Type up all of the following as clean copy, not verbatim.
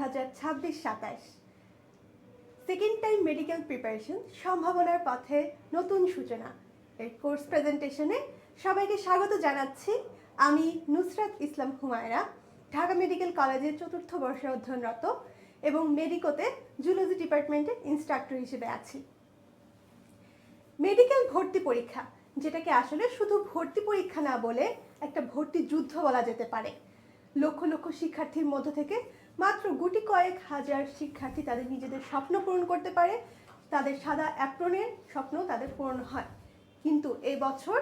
2026-27 second time medical preparation সম্ভাবনার পথে নতুন সূচনা এর কোর্স প্রেজেন্টেশনে সবাইকে স্বাগত জানাচ্ছি। আমি নুসরাত ইসলাম হুমায়রা, ঢাকা মেডিকেল কলেজের 4র্থ বর্ষে অধ্যয়নরত এবং মেডিকোতে জুলজি ডিপার্টমেন্টের ইনস্ট্রাক্টর হিসেবে আছি। মেডিকেল ভর্তি পরীক্ষা, যেটাকে আসলে শুধু ভর্তি পরীক্ষা না বলে একটা ভর্তি যুদ্ধ বলা যেতে পারে। লক্ষ লক্ষ শিক্ষার্থীর মধ্য থেকে মাত্র গুটি কয়েক হাজার শিক্ষার্থী তাদের নিজেদের স্বপ্ন পূরণ করতে পারে, তাদের সাদা অ্যাপ্রনের স্বপ্ন তাদের পূরণ হয়। কিন্তু এই বছর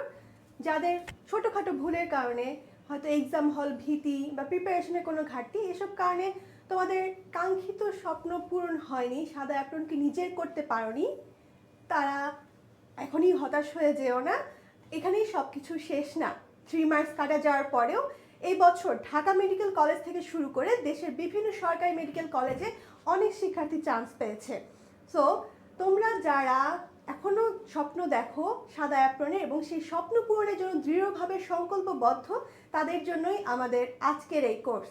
যাদের ছোটোখাটো ভুলের কারণে, হয়তো এক্সাম হল ভীতি বা প্রিপারেশনের কোনো ঘাটতি, এসব কারণে তোমাদের কাঙ্ক্ষিত স্বপ্ন পূরণ হয়নি, সাদা অ্যাপ্রনকে নিজের করতে পারোনি, তারা এখনই হতাশ হয়ে যেও না। এখানেই সব কিছু শেষ না। 3 মার্কস কাটা যাওয়ার পরেও এই বছর ঢাকা মেডিকেল কলেজ থেকে শুরু করে দেশের বিভিন্ন সরকারি মেডিকেল কলেজে অনেক শিক্ষার্থী চান্স পেয়েছে। সো তোমরা যারা এখনও স্বপ্ন দেখো সাদা অ্যাপ্রনে এবং সেই স্বপ্ন পূরণের জন্য দৃঢ়ভাবে সংকল্পবদ্ধ, তাদের জন্যই আমাদের আজকের এই কোর্স।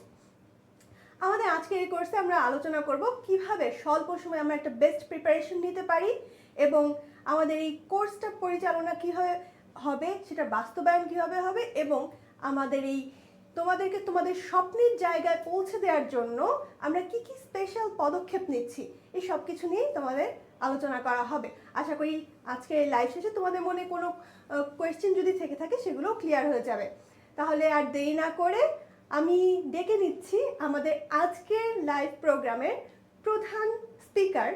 আমাদের আজকের এই কোর্সে আমরা আলোচনা করব কিভাবে স্বল্প সময়ে আমরা একটা বেস্ট প্রিপারেশন নিতে পারি এবং আমাদের এই কোর্সটা পরিচালনা কীভাবে হবে, সেটা বাস্তবায়ন কীভাবে হবে এবং আমাদের এই তোমাদেরকে তোমাদের স্বপ্নের জায়গায় পৌঁছে দেওয়ার জন্য আমরা কি কি স্পেশাল পদক্ষেপ নিচ্ছি, এই সব কিছু নিয়েই তোমাদের আলোচনা করা হবে। আশা করি আজকের এই লাইভ শেষে তোমাদের মনে কোনো কোয়েশ্চেন যদি থেকে থাকে সেগুলো ক্লিয়ার হয়ে যাবে। তাহলে আর দেরি না করে আমি ডেকে নিচ্ছি আমাদের আজকের লাইভ প্রোগ্রামের প্রধান স্পিকার,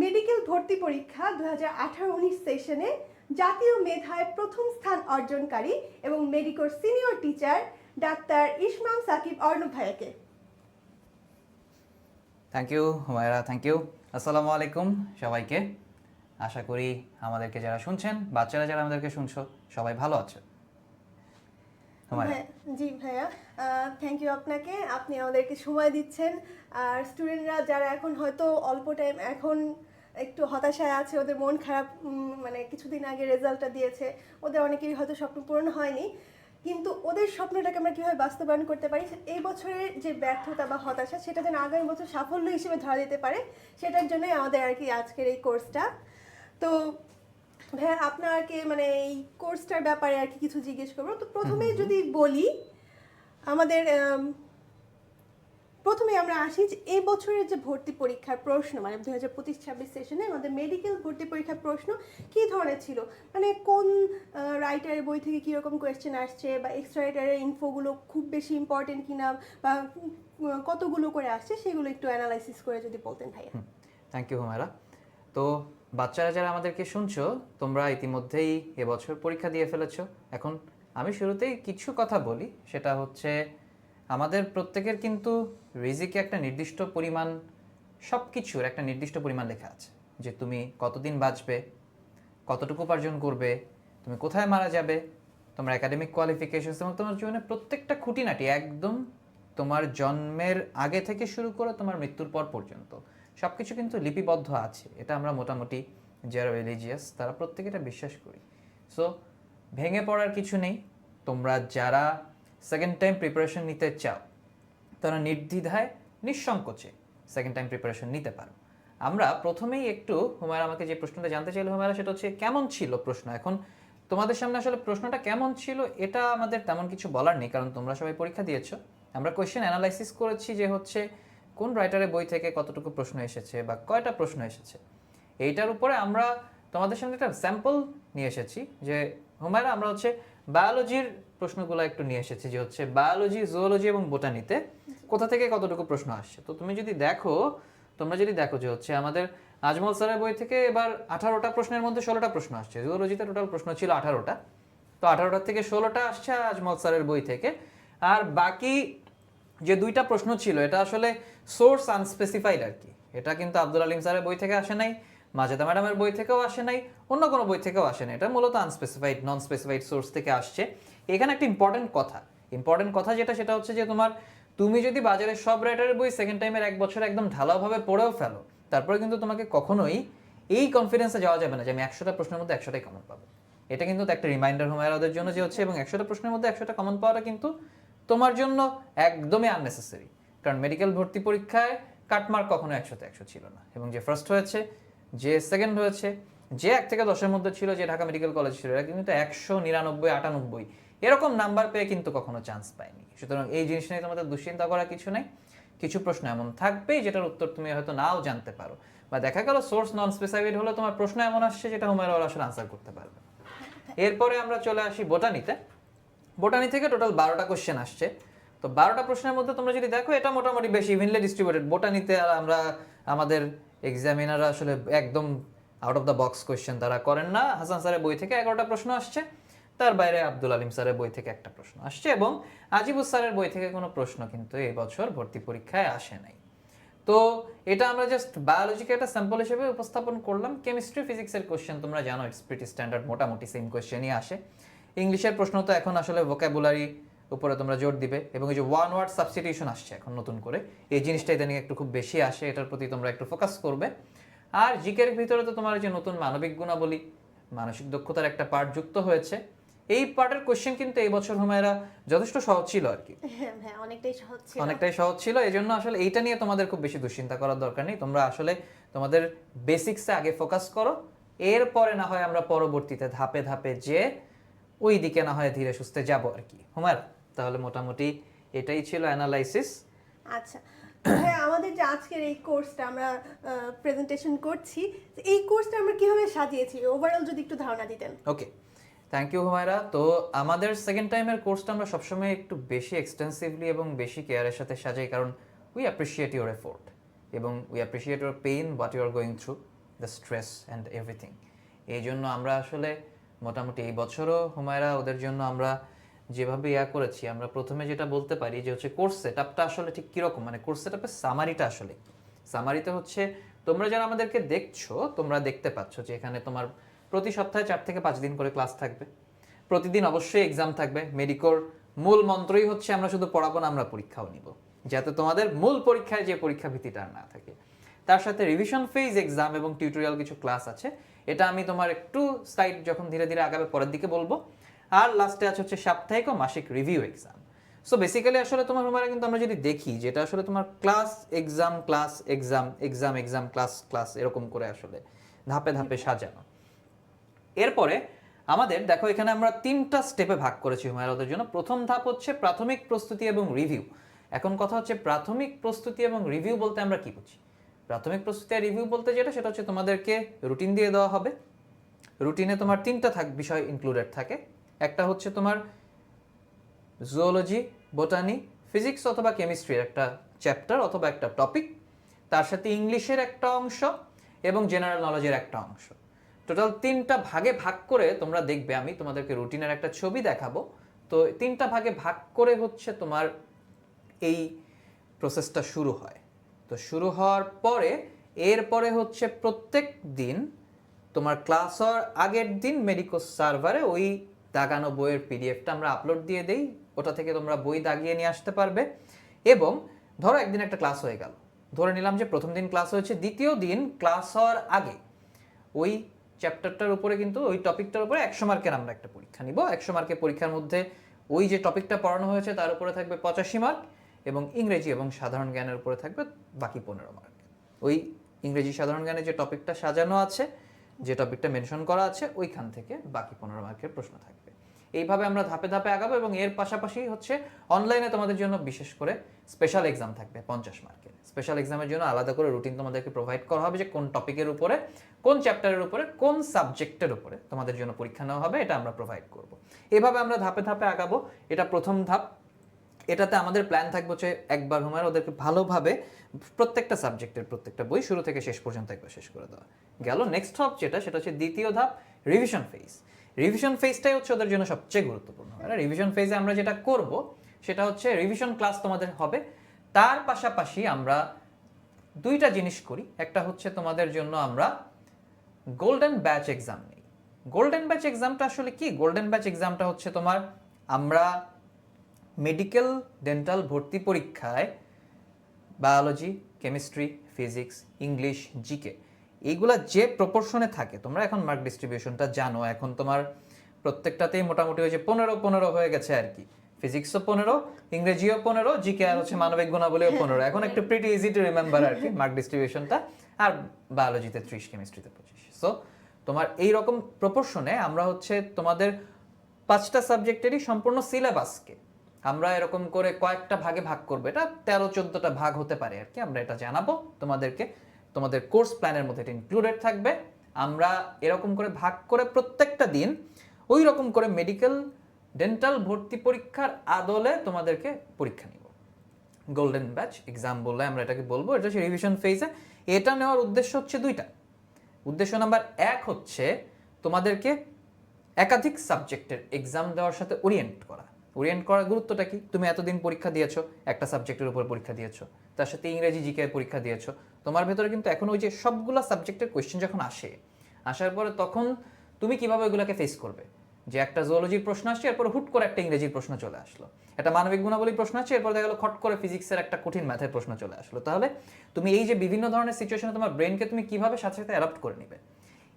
মেডিকেল ভর্তি পরীক্ষা 2018-19 সেশনে জাতীয় মেধায় প্রথম স্থান অর্জনকারী এবং মেডিকোর সিনিয়র টিচার ডাক্তার ইসমাম সাকিব অর্ণব ভাইয়াকে। Thank you Humayra, thank you. আসসালামু আলাইকুম সবাইকে। আশা করি আমাদেরকে যারা শুনছেন, বাচ্চারা যারা আমাদেরকে শুনছো, সবাই ভালো আছে। জি ভাইয়া, থ্যাংক ইউ আপনাকে, আপনি আমাদেরকে সময় দিচ্ছেন। আর স্টুডেন্টরা যারা এখন হয়তো অল্প টাইম এখন একটু হতাশায় আছে, ওদের মন খারাপ, মানে কিছুদিন আগে রেজাল্টটা দিয়েছে, ওদের অনেকেরই হয়তো স্বপ্ন পূরণ হয়নি, কিন্তু ওদের স্বপ্নটাকে আমরা কীভাবে বাস্তবায়ন করতে পারি, এই বছরের যে ব্যর্থতা বা হতাশা সেটা যেন আগামী বছর সাফল্য হিসেবে ধরা দিতে পারে, সেটার জন্যই আমাদের আর কি আজকের এই কোর্সটা। তো ভাইয়া আপনাকে মানে এই কোর্সটার ব্যাপারে আর কি কিছু জিজ্ঞেস করবো। তো প্রথমে যদি বলি, আমাদের প্রথমে আমরা আসি যে এই বছরের যে ভর্তি পরীক্ষার প্রশ্ন, মানে 2025-26 সেশনে আমাদের মেডিকেল ভর্তি পরীক্ষার প্রশ্ন কী ধরনের ছিল, মানে কোন রাইটারের বই থেকে কীরকম কোয়েশ্চেন আসছে, বা এক্সট্রা রাইটারের ইনফোগুলো খুব বেশি ইম্পর্টেন্ট কিনা, বা কতগুলো করে আসছে, সেগুলো একটু অ্যানালাইসিস করে যদি বলতেন ভাইয়া। Thank you Humaira. তো বাচ্চারা যারা আমাদেরকে শুনছো, তোমরা ইতিমধ্যেই এবছর পরীক্ষা দিয়ে ফেলেছো। এখন আমি শুরুতেই কিছু কথা বলি, সেটা হচ্ছে আমাদের প্রত্যেকের কিন্তু রিজিকে একটা নির্দিষ্ট পরিমাণ, সব কিছুর একটা নির্দিষ্ট পরিমাণ লেখা আছে, যে তুমি কতদিন বাঁচবে, কতটুকু উপার্জন করবে, তুমি কোথায় মারা যাবে, তোমার একাডেমিক কোয়ালিফিকেশনস এবং তোমার জীবনের প্রত্যেকটা খুঁটিনাটি, একদম তোমার জন্মের আগে থেকে শুরু করে তোমার মৃত্যুর পর পর্যন্ত সব কিছু কিন্তু লিপিবদ্ধ আছে। এটা আমরা মোটামুটি যারা রিলিজিয়াস তারা প্রত্যেকে এটা বিশ্বাস করি। সো ভেঙে পড়ার কিছু নেই। তোমরা যারা সেকেন্ড টাইম প্রিপারেশন নিতে চাও, তারা নির্দ্বিধায় নিঃসংকোচে সেকেন্ড টাইম প্রিপারেশন নিতে পারো। আমরা প্রথমেই একটু, হুমায়রা আমাকে যে প্রশ্নটা জানতে চাইলো হুমায়রা, সেটা হচ্ছে কেমন ছিল প্রশ্ন। এখন তোমাদের সামনে আসলে প্রশ্নটা কেমন ছিল এটা আমাদের তেমন কিছু বলার নেই, কারণ তোমরা সবাই পরীক্ষা দিয়েছো। আমরা কোয়েশ্চেন অ্যানালাইসিস করেছি যে হচ্ছে কোন রাইটারের বই থেকে কতটুকু প্রশ্ন এসেছে বা কয়টা প্রশ্ন এসেছে, এইটার উপরে আমরা তোমাদের সামনে একটা স্যাম্পল নিয়ে এসেছি। যে হুমায়রা, আমরা হচ্ছে বায়োলজির প্রশ্নগুলো একটু নিয়ে এসেছি, যে হচ্ছে বায়োলজি, জুওলজি এবং বোটানিতে কোথা থেকে কতটুকু প্রশ্ন আসছে। তো তোমরা যদি দেখো যে হচ্ছে আমাদের আজমল স্যারের বই থেকে এবার 18টা প্রশ্নের মধ্যে 16টা প্রশ্ন আসছে। জুওলজিতে টোটাল প্রশ্ন ছিল 18টা, তো 18টার থেকে 16টা আসছে আজমল স্যারের বই থেকে। আর বাকি যে 2টা প্রশ্ন ছিল, এটা আসলে সোর্স আনস্পেসিফাইড আর কি। এটা কিন্তু আব্দুল আলিম স্যারের বই থেকে আসে নাই, মাজেদা ম্যাডামের বই থেকেও আসে নাই, অন্য কোনো বই থেকেও আসে নাই। এটা মূলত আনস্পেসিফাইড, নন স্পেসিফাইড সোর্স থেকে আসছে। এখানে একটা ইম্পর্টেন্ট কথা যেটা, সেটা হচ্ছে যে তুমি যদি বাজারে সব রাইটারের বই সেকেন্ড টাইমের 1 বছর একদম ঢালাওভাবে পড়েও ফেলো, তারপরে কিন্তু তোমাকে কখনোই এই কনফিডেন্সে যাওয়া যাবে না যে আমি 100টা প্রশ্নের মধ্যে 100টাই কমন পাবো। এটা কিন্তু একটা রিমাইন্ডার হুমায়রা ওদের জন্য যে হচ্ছে, এবং 100টা প্রশ্নের মধ্যে 100টা কমন পাওয়াটা কিন্তু তোমার জন্য একদমই আননেসেসারি। কারণ মেডিকেল ভর্তি পরীক্ষায় কাটমার্ক কখনো 100-তে 100 ছিল না, এবং যে ফার্স্ট হয়েছে, যে সেকেন্ড হয়েছে, যে 1 থেকে 10-এর মধ্যে ছিল, যে ঢাকা মেডিকেল কলেজ ছিল, এরা কিন্তু 100, 99, 98 এরকম নাম্বার পেয়ে কিন্তু কখনো চান্স পায়নি। সুতরাং এই জিনিস নিয়ে তোমাদের দুশ্চিন্তা করার কিছু নেই। কিছু প্রশ্ন এমন থাকবেই যেটার উত্তর তুমি হয়তো নাও জানতে পারো, বা দেখা গেল সোর্স নন স্পেসিফাইড হলে তোমার প্রশ্ন এমন আসছে যেটা হুমায়রা আসলে আনসার করতে পারবে। এরপরে আমরা চলে আসি বোটানিতে। বোটানি থেকে টোটাল 12টা কোশ্চেন আসছে। তো 12টা প্রশ্নের মধ্যে তোমরা যদি দেখো, এটা মোটামুটি বেশি ইভেনলি ডিস্ট্রিবিউটেড। বোটানিতে আমরা আমাদের এক্সামিনাররা আসলে একদম out of the box question তারা করেন না। হাসান স্যারের বই থেকে 11টা প্রশ্ন আসছে, তার বাইরে আব্দুল আলিম স্যারের বই থেকে একটা প্রশ্ন আসছে, এবং আজিবুস স্যারের বই থেকে কোনো প্রশ্ন কিন্তু এই বছর ভর্তি পরীক্ষায় আসে নাই। তো এটা আমরা জাস্ট বায়োলজিকে একটা স্যাম্পল হিসেবে উপস্থাপন করলাম। কেমিস্ট্রি ফিজিক্সের কোশ্চেন তোমরা জানো, ইটস প্রিটি স্ট্যান্ডার্ড, মোটামুটি সেম কোশ্চেনই আসে। ইংলিশের প্রশ্ন তো এখন আসলে ভোকাবুলারি উপরে তোমরা জোর দিবে, এবং এই যে ওয়ান ওয়ার্ড সাবস্টিটিউশন আসছে এখন নতুন করে, এই জিনিসটা ইদানিং একটু খুব বেশি আসে, এটার প্রতি তোমরা একটু ফোকাস করবে। আর জিকের ভিতরে তো তোমার যে নতুন মানবিক গুণাবলী, মানসিক দক্ষতার একটা পার্ট যুক্ত হয়েছে। এই পার্টের কোশ্চেন কিন্তু এই বছর হুমায়রা যথেষ্ট সহজ ছিল আর কি, হ্যাঁ হ্যাঁ, অনেকটাই সহজ ছিল। অনেকটাই সহজ ছিল। এই জন্য আসলে এইটা নিয়ে তোমাদের খুব বেশি দুশ্চিন্তা করার দরকার নেই। তোমরা আসলে তোমাদের বেসিক্সে আগে ফোকাস করো, এরপরে না হয় আমরা পরবর্তীতে ধাপে ধাপে যে ওই দিকে না হয় ধীরে সুস্থে যাব আর কি। হুমায়রা, তাহলে মোটামুটি এটাই ছিল অ্যানালাইসিস। আচ্ছা হ্যাঁ, আমাদের যে আজকের এই কোর্সটা আমরা প্রেজেন্টেশন করছি, এই কোর্সটা আমরা কিভাবে সাজিয়েছি ওভারঅল যদি একটু ধারণা দিতেন। ওকে, থ্যাংক ইউ হুমায়রা। তো আমাদের সেকেন্ড টাইমের কোর্সটা আমরা সবসময় একটু বেশি এক্সটেন্সিভলি এবং বেশি কেয়ারের সাথে সাজাই, কারণ উই অ্যাপ্রিসিয়েট ইউর এফোর্ট, এবং we appreciate your pain, what you are going through, the stress and everything. এই জন্য আমরা আসলে মোটামুটি এই বছরও হুমায়রা ওদের জন্য আমরা যেভাবে করেছি, আমরা প্রথমে যেটা বলতে পারি যে হচ্ছে কোর্স সেট আপটা আসলে ঠিক কীরকম, মানে কোর্স সেট আপের সামারিটা আসলে কি। সামারিতে হচ্ছে তোমরা যারা আমাদেরকে দেখছো, তোমরা দেখতে পাচ্ছ যে এখানে তোমার প্রতি সপ্তাহে 4 থেকে 5 দিন করে ক্লাস থাকবে, প্রতিদিন অবশ্যই এক্সাম থাকবে। মেডিকোর মূল মন্ত্রই হচ্ছে আমরা শুধু পড়াবো না, আমরা পরীক্ষাও নিব, যাতে তোমাদের মূল পরীক্ষায় যে পরীক্ষা ভীতিটা আর না থাকে। তার সাথে রিভিশন ফেজ এক্সাম এবং টিউটোরিয়াল কিছু ক্লাস আছে, এটা আমি তোমার একটু স্লাইড যখন ধীরে ধীরে আগাবে পরের দিকে বলবো। আর লাস্টে আছে হচ্ছে সাপ্তাহিক ও মাসিক রিভিউ এক্সাম। সো বেসিক্যালি আসলে তোমার হুমায়রা কিন্তু আমরা যদি দেখি, যেটা আসলে তোমার class exam class exam exam exam class class এরকম করে আসলে ধাপে ধাপে সাজানো। এরপরে আমাদের দেখো এখানে আমরা 3টা স্টেপে ভাগ করেছি হুমায়রা ওদের জন্য। প্রথম ধাপ হচ্ছে প্রাথমিক প্রস্তুতি এবং রিভিউ। এখন কথা হচ্ছে প্রাথমিক প্রস্তুতি এবং রিভিউ বলতে আমরা কি বুঝি। প্রাথমিক প্রস্তুতি আর রিভিউ বলতে যেটা, সেটা হচ্ছে তোমাদেরকে রুটিন দিয়ে দেওয়া হবে। রুটিনে তোমার 3টা বিষয় ইনক্লুডেড থাকে। একটা হচ্ছে তোমার জুওলজি, বোটানি, ফিজিক্স অথবা কেমিস্ট্রির একটা চ্যাপ্টার অথবা একটা টপিক, তার সাথে ইংলিশের একটা অংশ এবং জেনারেল নলেজের একটা অংশ। টোটাল 3টা ভাগে ভাগ করে তোমরা দেখবে, আমি তোমাদেরকে রুটিনের একটা ছবি দেখাবো। তো 3টা ভাগে ভাগ করে হচ্ছে তোমার এই প্রসেসটা শুরু হয়। তো শুরু হওয়ার পরে এরপরে হচ্ছে প্রত্যেক দিন তোমার ক্লাস হওয়ার আগের দিন মেডিকো সার্ভারে ওই দাগানো বইয়ের পিডিএফটা আমরা আপলোড দিয়ে দেই, ওটা থেকে তোমরা বই দাগিয়ে নিয়ে আসতে পারবে। এবং ধরো একদিন একটা ক্লাস হয়ে গেল, ধরে নিলাম যে প্রথম দিন ক্লাস হয়েছে, দ্বিতীয় দিন ক্লাস হওয়ার আগে ওই চ্যাপ্টারটার উপরে কিন্তু ওই টপিকটার উপরে 100 মার্কের আমরা একটা পরীক্ষা নিব। 100 মার্কের পরীক্ষার মধ্যে ওই যে টপিকটা পড়ানো হয়েছে তার উপরে থাকবে 85 মার্ক, এবং ইংরেজি এবং সাধারণ জ্ঞানের উপরে থাকবে বাকি 15 মার্ক। ওই ইংরেজি সাধারণ জ্ঞানে যে টপিকটা সাজানো আছে, যে টপিকটা মেনশন করা আছে, ওইখান থেকে বাকি 15 মার্কের প্রশ্ন থাকবে। এইভাবে আমরা ধাপে ধাপে আগাবো, এবং এর পাশাপাশি হচ্ছে অনলাইনে তোমাদের জন্য বিশেষ করে স্পেশাল এক্সাম থাকবে 50 মার্কের। স্পেশাল এক্সামের জন্য আলাদা করে রুটিন তোমাদেরকে প্রোভাইড করা হবে, যে কোন টপিকের উপরে, কোন চ্যাপ্টারের উপরে, কোন সাবজেক্টের উপরে তোমাদের জন্য পরীক্ষা নেওয়া হবে, এটা আমরা প্রোভাইড করব। এভাবে আমরা ধাপে ধাপে আগাবো। এটা প্রথম ধাপ। এটাতে আমাদের প্ল্যান থাকবে হচ্ছে একবার হুমায়রা ওদেরকে ভালোভাবে প্রত্যেকটা সাবজেক্টের প্রত্যেকটা বই শুরু থেকে শেষ পর্যন্ত একবার শেষ করে দেওয়া গেল। নেক্সট ধাপ যেটা, সেটা হচ্ছে দ্বিতীয় ধাপ, রিভিশন ফেজ। রিভিশন ফেজটাই হচ্ছে ওদের জন্য সবচেয়ে গুরুত্বপূর্ণ। রিভিশন ফেজে আমরা যেটা করব সেটা হচ্ছে রিভিশন ক্লাস তোমাদের হবে, তার পাশাপাশি আমরা 2টা জিনিস করি। একটা হচ্ছে তোমাদের জন্য আমরা গোল্ডেন ব্যাচ এক্সাম নেই। গোল্ডেন ব্যাচ এক্সামটা আসলে কি? গোল্ডেন ব্যাচ এক্সামটা হচ্ছে তোমার, আমরা মেডিকেল ডেন্টাল ভর্তি পরীক্ষায় biology, chemistry, physics, English, GK এইগুলা যে প্রপোর্শনে থাকে, তোমরা এখন মার্ক ডিস্ট্রিবিউশনটা জানো, এখন তোমার প্রত্যেকটাতেই মোটামুটি হয়েছে 15-15 হয়ে গেছে আর কি। ফিজিক্সও 15, ইংরেজিও 15, জিকে আর হচ্ছে মানবিক গুণাবলীও 15। এখন একটু প্রিটি ইজি টু রিমেম্বার আর কি মার্ক ডিস্ট্রিবিউশনটা। আর বায়োলজিতে 30, কেমিস্ট্রিতে 25। সো তোমার এই রকম প্রপোর্শনে আমরা হচ্ছে তোমাদের 5টা সাবজেক্টেরই সম্পূর্ণ সিলেবাসকে আমরা এরকম করে কয়েকটা ভাগে ভাগ করবো। এটা 13-14টা ভাগ হতে পারে আর কি। আমরা এটা জানাবো তোমাদেরকে, তোমাদের কোর্স প্ল্যানের মধ্যে এটা ইনক্লুডেড থাকবে। আমরা এরকম করে ভাগ করে প্রত্যেকটা দিন ওই রকম করে মেডিকেল ডেন্টাল ভর্তি পরীক্ষার আদলে তোমাদেরকে পরীক্ষা নিব। গোল্ডেন ব্যাচ এক্সাম বললে আমরা এটাকে বলবো। এটা হচ্ছে রিভিশন ফেজে। এটা নেওয়ার উদ্দেশ্য হচ্ছে 2টা। উদ্দেশ্য নাম্বার 1 হচ্ছে তোমাদেরকে একাধিক সাবজেক্টের এক্সাম দেওয়ার সাথে ওরিয়েন্ট করা। ওরিয়েন্ট করার গুরুত্বটা কি? তুমি এতদিন পরীক্ষা দিয়েছো, একটা সাবজেক্টের উপর পরীক্ষা দিয়েছো, তার সাথে ইংরেজি জিকে পরীক্ষা দিয়েছো। তোমার ভেতরে কিন্তু এখন ওই যে সবগুলা সাবজেক্টের কোয়েশ্চেন যখন আসার পরে তখন তুমি কিভাবে ওইগুলোকে ফেস করবে? যে একটা জুওলজির প্রশ্ন আসছে, এরপর হুট করে একটা ইংরেজির প্রশ্ন চলে আসলো, একটা মানবিক গুণাবলী প্রশ্ন আসছে, এরপর দেখা গেলো খট করে ফিজিক্সের একটা কঠিন ম্যাথের প্রশ্ন চলে আসলো। তাহলে তুমি এই যে বিভিন্ন ধরনের সিচুয়েশনে তোমার ব্রেনকে তুমি কিভাবে সাথে সাথে অ্যাডাপ্ট করে নিবে,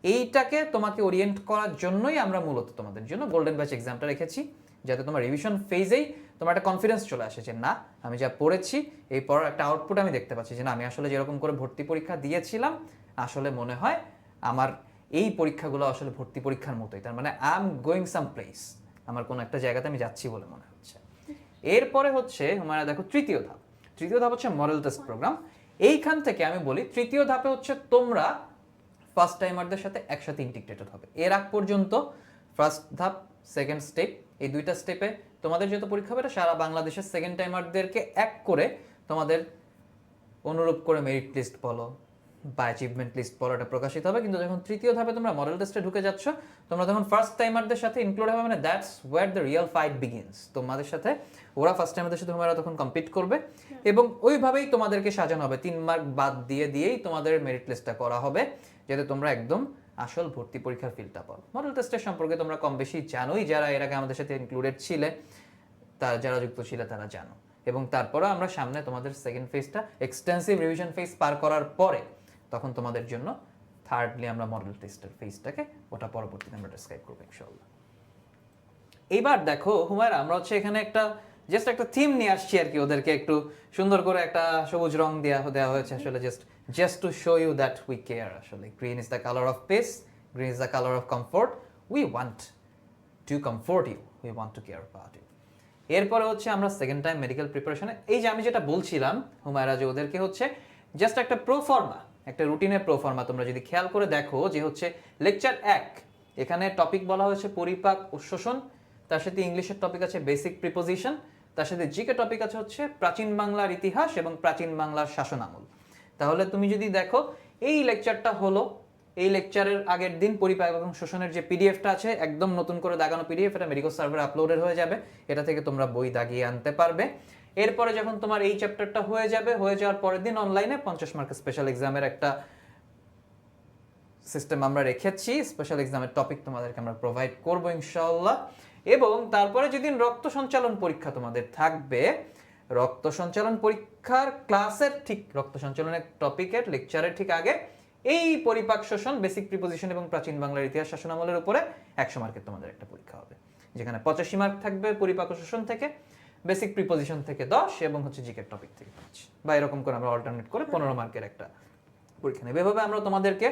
এইটাকে তোমাকে ওরিয়েন্ট করার জন্যই আমরা মূলত তোমাদের জন্য গোল্ডেন ব্যাচ এক্সামটা রেখেছি, যাতে তোমার রিভিশন ফেজেই তোমার একটা কনফিডেন্স চলে আসে যে না, আমি যা পড়েছি এই পড়ার একটা আউটপুট আমি দেখতে পাচ্ছি যে না, আমি আসলে যেরকম করে ভর্তি পরীক্ষা দিয়েছিলাম আসলে মনে হয় আমার এই পরীক্ষাগুলো আসলে ভর্তি পরীক্ষার মতোই। তার মানে I am going some place, আমার কোনো একটা জায়গাতে আমি যাচ্ছি বলে মনে হচ্ছে। এরপরে হচ্ছে হুমায়রা দেখো তৃতীয় ধাপ। তৃতীয় ধাপ হচ্ছে মডেল টেস্ট প্রোগ্রাম। এইখান থেকে আমি বলি তৃতীয় ধাপে হচ্ছে তোমরা ফার্স্ট টাইমারদের সাথে একসাথে ইন্টিগ্রেটেড হবে। এর আগ পর্যন্ত ফার্স্ট ধাপ, সেকেন্ড স্টেপ, এই 2টা স্টেপে তোমাদের যত পরীক্ষা হবে এটা সারা বাংলাদেশের সেকেন্ড টাইমারদেরকে এক করে তোমাদের অনুরূপ করে মেরিট লিস্ট বলো বা অ্যাচিভমেন্ট লিস্ট বলো এটা প্রকাশিত হবে। কিন্তু যখন তৃতীয় ধাপে তোমরা মডেল টেস্টে ঢুকে যাচ্ছ, তোমরা তখন ফার্স্ট টাইমারদের সাথে ইনক্লুড হবে, মানে that's where the real fight begins. তোমাদের সাথে ওরা ফার্স্ট টাইমারদের সাথে তোমরা তখন কম্পিট করবে এবং ওইভাবেই তোমাদেরকে সাজানো হবে। 3 মার্ক বাদ দিয়েই তোমাদের মেরিট লিস্টটা করা হবে, যাতে তোমরা একদম আসল ভর্তি পরীক্ষার ফিলটা পাও। মডেল টেস্টের সম্পর্কে তোমরা কম বেশি জানোই, যারা এর আগে আমাদের সাথে ইনক্লুডেড ছিলে, যারা যুক্ত ছিলে তারা জানো। এবং তারপরে আমরা সামনে তোমাদের সেকেন্ড ফেজটা এক্সটেন্সিভ রিভিশন ফেজ পার করার পরে তখন তোমাদের জন্য থার্ডলি আমরা মডেল টেস্টের ফেজটাকে ওটা পরবর্তীতে আমরা ডেসক্রাইব করবো ইনশাআল্লাহ। এইবার দেখো হুমায়রা, আমরা হচ্ছে এখানে একটা জাস্ট একটা থিম নিয়ে আসছি আর কি। ওদেরকে একটু সুন্দর করে একটা সবুজ রং দেওয়া হয়েছে আসলে just to show you that we care. আসলে green is the colour of peace, green is the colour of comfort. We want to comfort you, we want to care about you. এরপরে হচ্ছে আমরা সেকেন্ড টাইম মেডিকেল প্রিপারেশনে, এই যে আমি যেটা বলছিলাম হুমায়রা, যে ওদেরকে হচ্ছে জাস্ট একটা প্রোফর্মা, একটা রুটিনের প্রোফর্মা। তোমরা যদি খেয়াল করে দেখো যে হচ্ছে লেকচার 1, এখানে টপিক বলা হয়েছে পরিপাক ও শোষণ, তার সাথে ইংলিশের টপিক আছে বেসিক প্রিপোজিশন, তার সাথে জিকে টপিক আছে হচ্ছে প্রাচীন বাংলার ইতিহাস এবং প্রাচীন বাংলার শাসন আমল। তাহলে তুমি যদি দেখো এই লেকচারটা হলো, এই লেকচারের আগের দিন পরিপাক এবং শোষণের যে পিডিএফটা আছে, একদম নতুন করে দাগানো পিডিএফ, এটা মেডিকো সার্ভারে আপলোডেড হয়ে যাবে। এটা থেকে তোমরা বই দাগিয়ে আনতে পারবে। এরপরে যখন তোমার এই চ্যাপ্টারটা হয়ে যাওয়ার পরের দিন অনলাইনে 50 মার্কের স্পেশাল এক্সামের একটা সিস্টেম আমরা রেখেছি। স্পেশাল এক্সামের টপিক তোমাদেরকে আমরা প্রোভাইড করবো ইনশাআল্লাহ। এবং তারপরে যেদিন রক্ত সঞ্চালন পরীক্ষা তোমাদের থাকবে, রক্ত সঞ্চালন পরীক্ষার ক্লাসের ঠিক রক্ত সঞ্চালনের টপিকের লেকচারের ঠিক আগে এই পরিপাক শোষণ, বেসিক প্রিপোজিশন এবং প্রাচীন বাংলার ইতিহাস শাসন আমলের উপরে 100 মার্কের তোমাদের একটা পরীক্ষা হবে, যেখানে 85 মার্ক থাকবে পরিপাক শোষণ থেকে, বেসিক প্রিপোজিশন থেকে 10 এবং হচ্ছে জিকের টপিক থেকে 5, বা এরকম করে আমরা অল্টারনেট করে 15 মার্কের একটা পরীক্ষা নেব। এভাবে আমরা তোমাদেরকে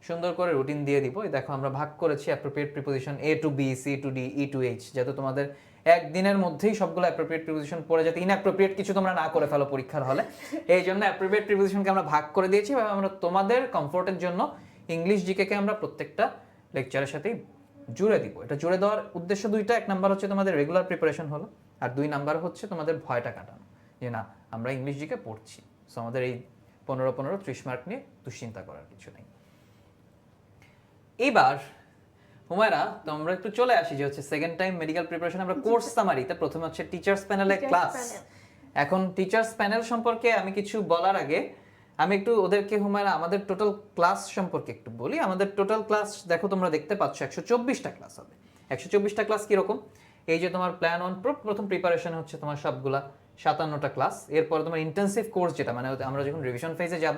সুন্দর করে রুটিন দিয়ে দিব। দেখো আমরা ভাগ করেছি appropriate preposition A to B, C to D, E to H, যাতে তোমাদের একদিনের মধ্যেই সবগুলো অ্যাপ্রোপ্রিয়েট প্রিপোজিশন পড়ে, যাতে ইনঅ্যাপ্রোপ্রিয়েট কিছু তোমরা না করে ফেলো পরীক্ষার হলে। এই জন্য অ্যাপ্রোপ্রিয়েট প্রিপোজিশনকে আমরা ভাগ করে দিয়েছি। আমরা তোমাদের কমফোর্টের জন্য ইংলিশ জিকেকে আমরা প্রত্যেকটা লেকচারের সাথেই জুড়ে দিব। এটা জুড়ে দেওয়ার উদ্দেশ্য 2টা। 1 নাম্বার হচ্ছে তোমাদের রেগুলার প্রিপারেশন হলো, আর 2 নাম্বার হচ্ছে তোমাদের ভয়টা কাটানো, যে না আমরা ইংলিশ জিকে পড়ছি, সো আমাদের এই 15 30 মার্ক নিয়ে দুশ্চিন্তা করার কিছু নেই। এবার হুমায়রা তোমরা একটু চলে আসি যে হচ্ছে সেকেন্ড টাইম মেডিকেল প্রিপারেশন আমরা কোর্স সামারিতে প্রথমে হচ্ছে টিচার্স প্যানেলে ক্লাস। এখন টিচার্স প্যানেল সম্পর্কে আমি কিছু বলার আগে আমি একটু ওদেরকে হুমায়রা আমাদের টোটাল ক্লাস সম্পর্কে একটু বলি। আমাদের টোটাল ক্লাস দেখো তোমরা দেখতে পাচ্ছ 124টা ক্লাস হবে। 124টা ক্লাস কিরকম, এই যে তোমার প্ল্যান 1 প্রথম প্রিপারেশন হচ্ছে তোমার সবগুলা 57টা ক্লাস। এরপর তোমার ইন্টেন্সিভ কোর্স যেটা, মানে আমরা যখন রিভিশন ফেজে যাব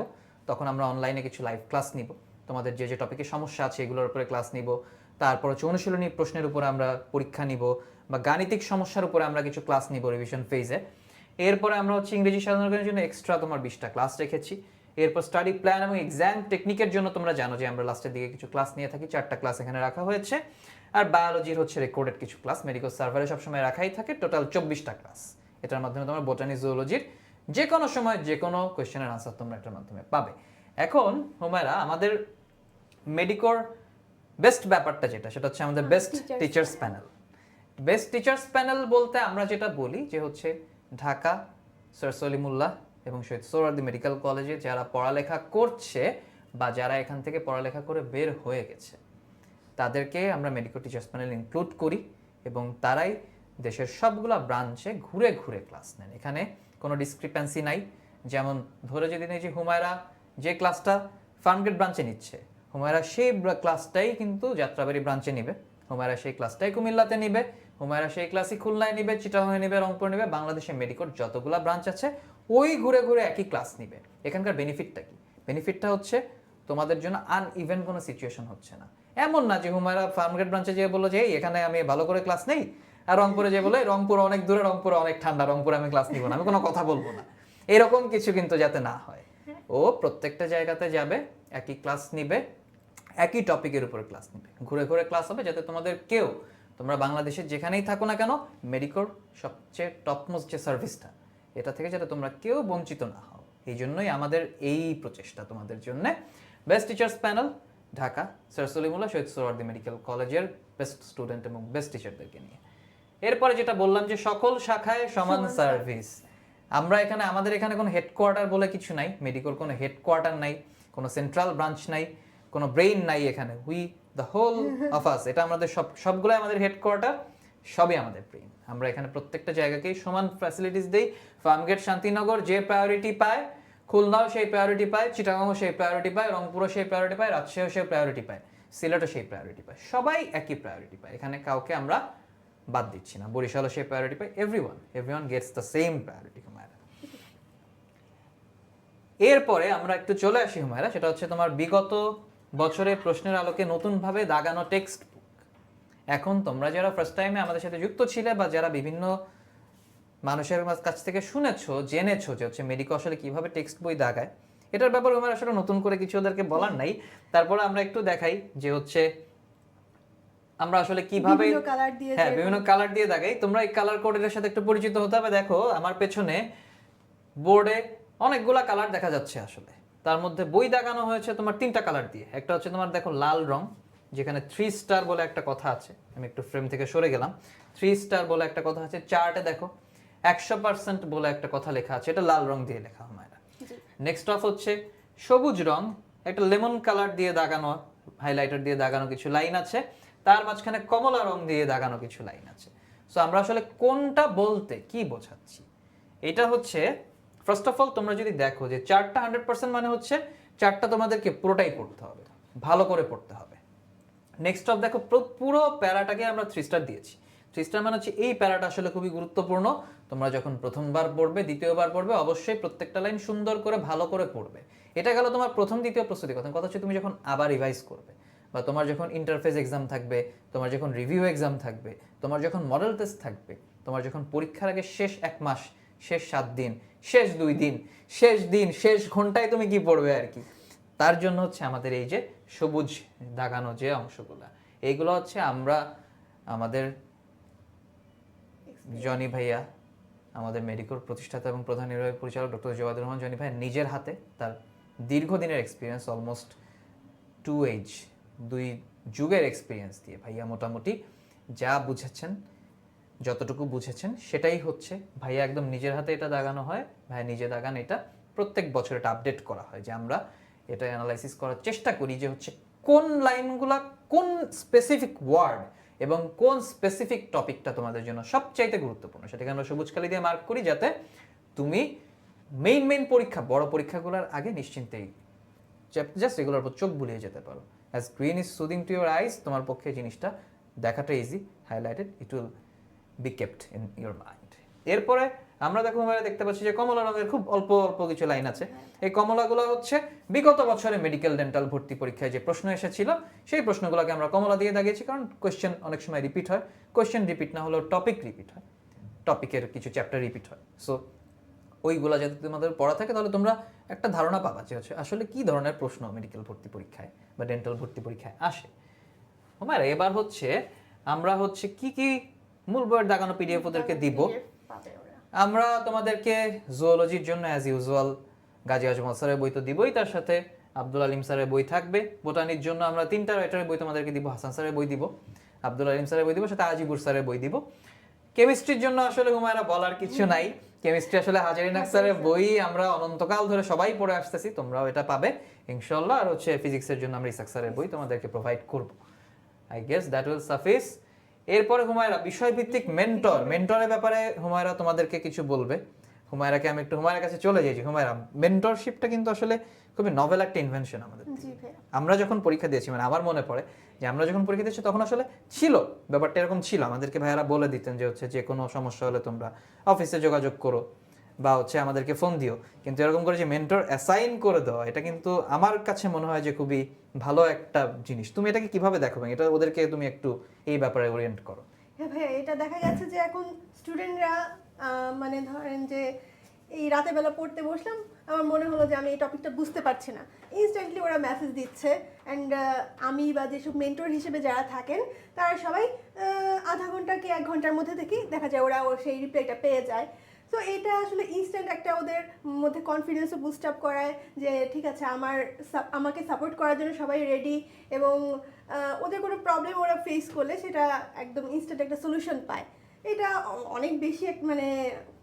তখন আমরা অনলাইনে কিছু লাইভ ক্লাস নিব, তোমাদের যে টপিকে সমস্যা আছে এগুলোর উপরে ক্লাস নিব। তারপর হচ্ছে অনুশীলনী প্রশ্নের উপরে আমরা পরীক্ষা নিব, বা গাণিতিক সমস্যার উপরে আমরা কিছু ক্লাস নিব রিভিশন ফেজে। এরপরে আমরা হচ্ছে ইংরেজি সাধারণ জ্ঞানের জন্য এক্সট্রা তোমার 20টা ক্লাস রেখেছি। এরপর স্টাডি প্ল্যান এবং এক্সাম টেকনিকের জন্য তোমরা জানো যে আমরা লাস্টের দিকে কিছু ক্লাস নিয়ে থাকি, 4টা ক্লাস এখানে রাখা হয়েছে। আর বায়োলজির হচ্ছে রেকর্ডেড কিছু ক্লাস মেডিকেল সার্ভারে সবসময় রাখাই থাকে, টোটাল 24টা ক্লাস। এটার মাধ্যমে তোমার বোটানি জুওলজির যে কোনো সময় যে কোনো কোয়েশ্চেনের আনসার তোমরা এটার মাধ্যমে পাবে। এখন হুমায়রা, আমাদের মেডিকোর বেস্ট ব্যাপারটা যেটা, সেটা হচ্ছে আমাদের best teachers panel. Best teachers panel বলতে আমরা যেটা বলি যে হচ্ছে ঢাকা স্যার সলিমুল্লাহ এবং শহীদ সোহরাওয়ার্দী মেডিকেল কলেজে যারা পড়ালেখা করছে বা যারা এখান থেকে পড়ালেখা করে বের হয়ে গেছে, তাদেরকে আমরা মেডিকেল টিচার্স প্যানেল ইনক্লুড করি এবং তারাই দেশের সবগুলা ব্রাঞ্চে ঘুরে ঘুরে ক্লাস নেন। এখানে কোনো ডিসক্রিপেন্সি নাই। যেমন ধরে যদি নেই যে হুমায়রা যে ক্লাসটা ফার্মগেট ব্রাঞ্চে নিচ্ছে, হুমায়রা সেই ক্লাসটাই কিন্তু যাত্রাবাড়ি ব্রাঞ্চে নিবে, হুমায়রা সেই ক্লাসটাই কুমিল্লাতে নিবে, হুমায়রা সেই ক্লাসই খুলনায় নিবে, চিটাগাংয়ে নিবে, রংপুর নিবে, বাংলাদেশে মেডিকোর যতগুলা ব্রাঞ্চ আছে ওই ঘুরে ঘুরে একই ক্লাস নিবে। এখানকার বেনিফিটটা কি? বেনিফিটটা হচ্ছে তোমাদের জন্য আনইভেন কোনো সিচুয়েশন হচ্ছে না। এমন না যে হুমায়রা ফার্মগেট ব্রাঞ্চে যেয়ে বললো যে এখানে আমি ভালো করে ক্লাস নেই, আর রংপুরে যে বলে রংপুর অনেক দূরে, রংপুরে অনেক ঠান্ডা, রংপুরে আমি ক্লাস নিব না, আমি কোনো কথা বলবো না, এরকম কিছু কিন্তু যাতে না হয়। ও প্রত্যেকটা জায়গাতে যাবে, একই ক্লাস নিবে, একই টপিকের উপরে ক্লাস নিবে, ঘুরে ঘুরে ক্লাস হবে, যাতে তোমাদের কেউ, তোমরা বাংলাদেশের যেখানেই থাকো না কেন, মেডিকোর সবচেয়ে টপমোস্ট যে সার্ভিসটা, এটা থেকে যাতে তোমরা কেউ বঞ্চিত না হও, এই জন্যই আমাদের এই প্রচেষ্টা তোমাদের জন্য। Best teachers panel Dhaka sir Salimullah Shahid Suhrawardy medical কলেজের বেস্ট স্টুডেন্ট এবং বেস্ট টিচারদেরকে নিয়ে। এরপরে যেটা বললাম যে সকল শাখায় সমান সার্ভিস। আমরা এখানে, আমাদের এখানে কোনো হেডকোয়ার্টার বলে কিছু নাই, মেডিকোর কোনো হেডকোয়ার্টার নাই, কোনো সেন্ট্রাল ব্রাঞ্চ নাই, কোনো ব্রেইন নাই এখানে। We the whole of us, এটা আমাদের সবগুলাই আমাদের হেডকোয়ার্টার, সবই আমাদের ব্রেইন। আমরা এখানে প্রত্যেকটা জায়গাকেই সমান ফ্যাসিলিটিস দেই। ফার্মগেট শান্তিনগর যে প্রায়োরিটি পায়, খুলনাও সেই প্রায়োরিটি পায়, চিটাগাংও সেই প্রায়োরিটি পায়, রংপুরও সেই প্রায়োরিটি পায়, রাজশাহীও সেই প্রায়োরিটি পায়, সিলেটও সেই প্রায়োরিটি পায়, সবাই একই প্রায়োরিটি পায়। এখানে কাউকে আমরা বাদ দিচ্ছি না। বরিশালও সেই প্রায়োরিটি পায়, everyone Gates the same priority Humaira. এরপরে আমরা একটু চলে আসি হুমায়রা, সেটা হচ্ছে তোমার বিগত বছরে প্রশ্নের আলোকে নতুনভাবে দাগানো টেক্সট বুক। এখন তোমরা যারা ফার্স্ট টাইমে আমাদের সাথে যুক্ত ছিলে বা যারা বিভিন্ন মানুষের কাছ থেকে শুনেছো, জেনেছো যে হচ্ছে মেডিকো আসলে কিভাবে টেক্সট বই দাগায়, এটার ব্যাপারে আমার আসলে নতুন করে কিছু ওদেরকে বলার নাই। তারপরে আমরা একটু দেখাই যে হচ্ছে আমরা আসলে কিভাবে বিভিন্ন কালার দিয়ে দাগাই। তোমরা এই কালার কোডের সাথে একটু পরিচিত হতে হবে। দেখো আমার পেছনে বোর্ডে অনেকগুলা কালার দেখা যাচ্ছে। আসলে তার মধ্যে বই দাগানো হয়েছে তোমার 3টা কালার দিয়ে। একটা হচ্ছে তোমার দেখো লাল রং, যেখানে 3 স্টার বলে একটা কথা আছে, আমি একটু ফ্রেম থেকে সরে গেলাম, 3 স্টার বলে একটা কথা আছে। চার্টে দেখো 100% বলে একটা কথা লেখা আছে, এটা লাল রং দিয়ে লেখা হুমায়রা। নেক্সট অফ হচ্ছে সবুজ রং, একটা লেমন কালার দিয়ে দাগানো, হাইলাইটার দিয়ে দাগানো কিছু লাইন আছে, তার মাঝখানে কমলা রং দিয়ে দাগানো কিছু লাইন আছে। সো আমরা আসলে কোনটা বলতে কি বোঝাচ্ছি, এটা হচ্ছে ফার্স্ট অফ অল তোমরা যদি দেখো যে চার্টটা 100% মানে হচ্ছে চার্টটা তোমাদেরকে পুরোটাই পড়তে হবে, ভালো করে পড়তে হবে। নেক্সট অফ দেখো পুরো প্যারাটাকে আমরা 3 স্টার দিয়েছি। 3 স্টার মানে হচ্ছে এই প্যারাটা আসলে খুবই গুরুত্বপূর্ণ। তোমরা যখন প্রথমবার পড়বে, দ্বিতীয়বার পড়বে, অবশ্যই প্রত্যেকটা লাইন সুন্দর করে ভালো করে পড়বে। এটা গেল তোমার প্রথম দ্বিতীয় প্রস্তুতি কথা। কথা হচ্ছে তুমি যখন আবার রিভাইজ করবে, বা তোমার যখন ইন্টারফেস এক্সাম থাকবে, তোমার যখন রিভিউ এক্সাম থাকবে, তোমার যখন মডেল টেস্ট থাকবে, তোমার যখন পরীক্ষার আগে শেষ 1 মাস, শেষ 7 দিন, শেষ 2 দিন, শেষ ঘন্টায় তুমি কি পড়বে আর কি, তার জন্য হচ্ছে আমাদের এই যে সবুজ দাগানো যে অংশগুলা, এইগুলো হচ্ছে আমরা আমাদের জনি ভাইয়া, আমাদের মেডিকোর প্রতিষ্ঠাতা এবং প্রধান নির্বাহী পরিচালক ডক্টর জওয়াদুর রহমান জনি ভাই নিজের হাতে, তার দীর্ঘদিনের এক্সপিরিয়েন্স, অলমোস্ট 2 যুগের এক্সপিরিয়েন্স দিয়ে ভাইয়া মোটামুটি যা বুঝেছেন, যতটুকু বুঝেছেন সেটাই হচ্ছে ভাইয়া একদম নিজের হাতে এটা দাগানো হয়। ভাইয়া নিজে দাগান, এটা প্রত্যেক বছর এটা আপডেট করা হয়, যে আমরা এটা অ্যানালাইসিস করার চেষ্টা করি যে হচ্ছে কোন লাইনগুলা, কোন স্পেসিফিক ওয়ার্ড এবং কোন স্পেসিফিক টপিকটা তোমাদের জন্য সবচাইতে গুরুত্বপূর্ণ, সেটাকে আমরা সবুজ কালি দিয়ে মার্ক করি, যাতে তুমি মেইন পরীক্ষা, বড় পরীক্ষাগুলোর আগে নিশ্চিন্তেই জাস্ট এগুলোর উপর চোখ বুলিয়ে যেতে পারো। As green is soothing to your eyes, তোমার পক্ষে জিনিসটা দেখাটা easy, highlighted, it will be kept in your mind. এরপরে আমরা দেখো হুমায়রা দেখতে পাচ্ছি যে কমলা রঙের খুব অল্প অল্প কিছু লাইন আছে। এই কমলাগুলো হচ্ছে বিগত বছরে মেডিকেল ডেন্টাল ভর্তি পরীক্ষায় যে প্রশ্ন এসেছিল সেই প্রশ্নগুলোকে আমরা কমলা দিয়ে দাগিয়েছি, কারণ কোয়েশ্চেন অনেক সময় রিপিট হয়। কোয়েশ্চেন রিপিট না হলেও টপিক রিপিট হয়, টপিকের কিছু চ্যাপ্টার রিপিট হয়। সো ওইগুলা যদি তোমাদের পড়া থাকে তাহলে তোমরা একটা ধারণা পাবা যে হচ্ছে আসলে কি ধরনের প্রশ্ন মেডিকেল ভর্তি পরীক্ষায় বা ডেন্টাল ভর্তি পরীক্ষায় আসে। হুমায়রা এবার হচ্ছে আমরা হচ্ছে কি কি মূল বইয়ের দাগানো পিডিএফ ওদেরকে দিব। পাবে ওরা। আমরা তোমাদেরকে জুওলজির জন্য অ্যাজ ইউজুয়াল গাজী আজমল স্যারের বই তো দিবই, তার সাথে আব্দুল আলিম স্যারের বই থাকবে। বোটানির জন্য আমরা 3টা রাইটারের বই তোমাদেরকে দিব, হাসান স্যারের বই দিব, আব্দুল আলিম স্যারের বই দিব, সাথে আজিবুর স্যারের বই দিব। কেমিস্ট্রির জন্য আসলে হুমায়রা বলার কিছু নাই, কেমিস্ট্রি আসলে হাজারিন স্যারের বই আমরা অনন্তকাল ধরে সবাই পড়ে আসতেছি, তোমরাও এটা পাবে ইনশাআল্লাহ। আর হচ্ছে ফিজিক্সের জন্য আমরা ইসাক স্যারের বই তোমাদেরকে প্রোভাইড করব। I guess that will suffice. এরপরে হুমায়রা বিষয়ভিত্তিক মেন্টরের ব্যাপারে হুমায়রা তোমাদেরকে কিছু বলবে। হুমায়রাকে আমি একটু হুমায়রার কাছে চলে যাইছি। হুমায়রা, মেন্টরশিপটা কিন্তু আসলে খুবই নভেল একটা ইনভেনশন আমাদের। জি ভাইয়া। আমরা যখন পরীক্ষা দিয়েছি, মানে আমার মনে পড়ে যে আমরা যখন পরীক্ষা দিয়েছি তখন আসলে ছিল ব্যাপারটা এরকম ছিল, আমাদেরকে ভাইয়ারা বলে দিতেন যে হচ্ছে যে কোনো সমস্যা হলে তোমরা অফিসে যোগাযোগ করো বা হচ্ছে আমাদেরকে ফোন দিও। কিন্তু এরকম করে যে মেন্টর অ্যাসাইন করে দেওয়া, এটা কিন্তু আমার কাছে মনে হয় যে খুবই ভালো একটা জিনিস। তুমি এটাকে কিভাবে দেখো? এটা ওদেরকে তুমি একটু এই ব্যাপারে ওরিয়েন্ট করো। হ্যাঁ ভাইয়া, এটা দেখা গেছে যে এখন স্টুডেন্টরা মানে ধরেন যে এই রাতে বেলা পড়তে বসলাম, আমার মনে হলো যে আমি এই টপিকটা বুঝতে পারছি না, ইনস্ট্যান্টলি ওরা মেসেজ দিচ্ছে। অ্যান্ড আমি বা যেসব মেন্টর হিসেবে যারা থাকেন তারা সবাই আধা ঘন্টা কি 1 ঘন্টার মধ্যে থেকেই দেখা যায় ওরা সেই রিপ্লাইটা পেয়ে যায়। তো এটা আসলে ইনস্ট্যান্ট একটা ওদের মধ্যে কনফিডেন্সও বুস্ট আপ করায় যে ঠিক আছে আমাকে সাপোর্ট করার জন্য সবাই রেডি, এবং ওদের কোনো প্রবলেম ওরা ফেস করলে সেটা একদম ইনস্ট্যান্ট একটা সলিউশন পায়। এটা অনেক বেশি মানে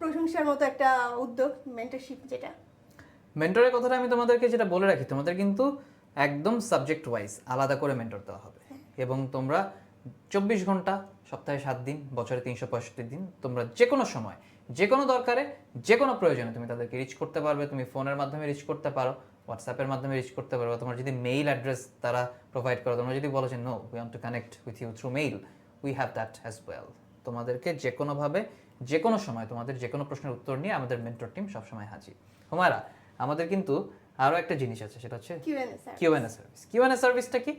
প্রশংসার মতো একটা উদ্যোগ মেন্টরশিপ যেটা। মেন্টরের কথাটা আমি তোমাদেরকে যেটা বলে রাখি, তোমাদের কিন্তু একদম সাবজেক্ট ওয়াইজ আলাদা করে মেন্টর দেওয়া হবে, এবং তোমরা 24 ঘন্টা সপ্তাহে 7 দিন বছরে 365 দিন তোমরা যে কোনো সময় যে কোনো দরকারে যে কোনো প্রয়োজনে তুমি তাদেরকে রিচ করতে পারবে। তুমি ফোনের মাধ্যমে রিচ করতে পারো, হোয়াটসঅ্যাপের মাধ্যমে রিচ করতে পারো, তোমার যদি মেইল অ্যাড্রেস তারা প্রোভাইড করো, তোমরা যদি বলো যে no we want to connect with you through mail, we have that as well. তোমাদেরকে যে কোনোভাবে যে কোনো সময় তোমাদের যে কোনো প্রশ্নের উত্তর নিয়ে আমাদের মেন্টর টিম সবসময় হাজির। হুমায়রা, আমাদের কিন্তু আরও একটা জিনিস আছে, সেটা হচ্ছে কিউএনএ সার্ভিস। কিউএনএ সার্ভিসটা কি?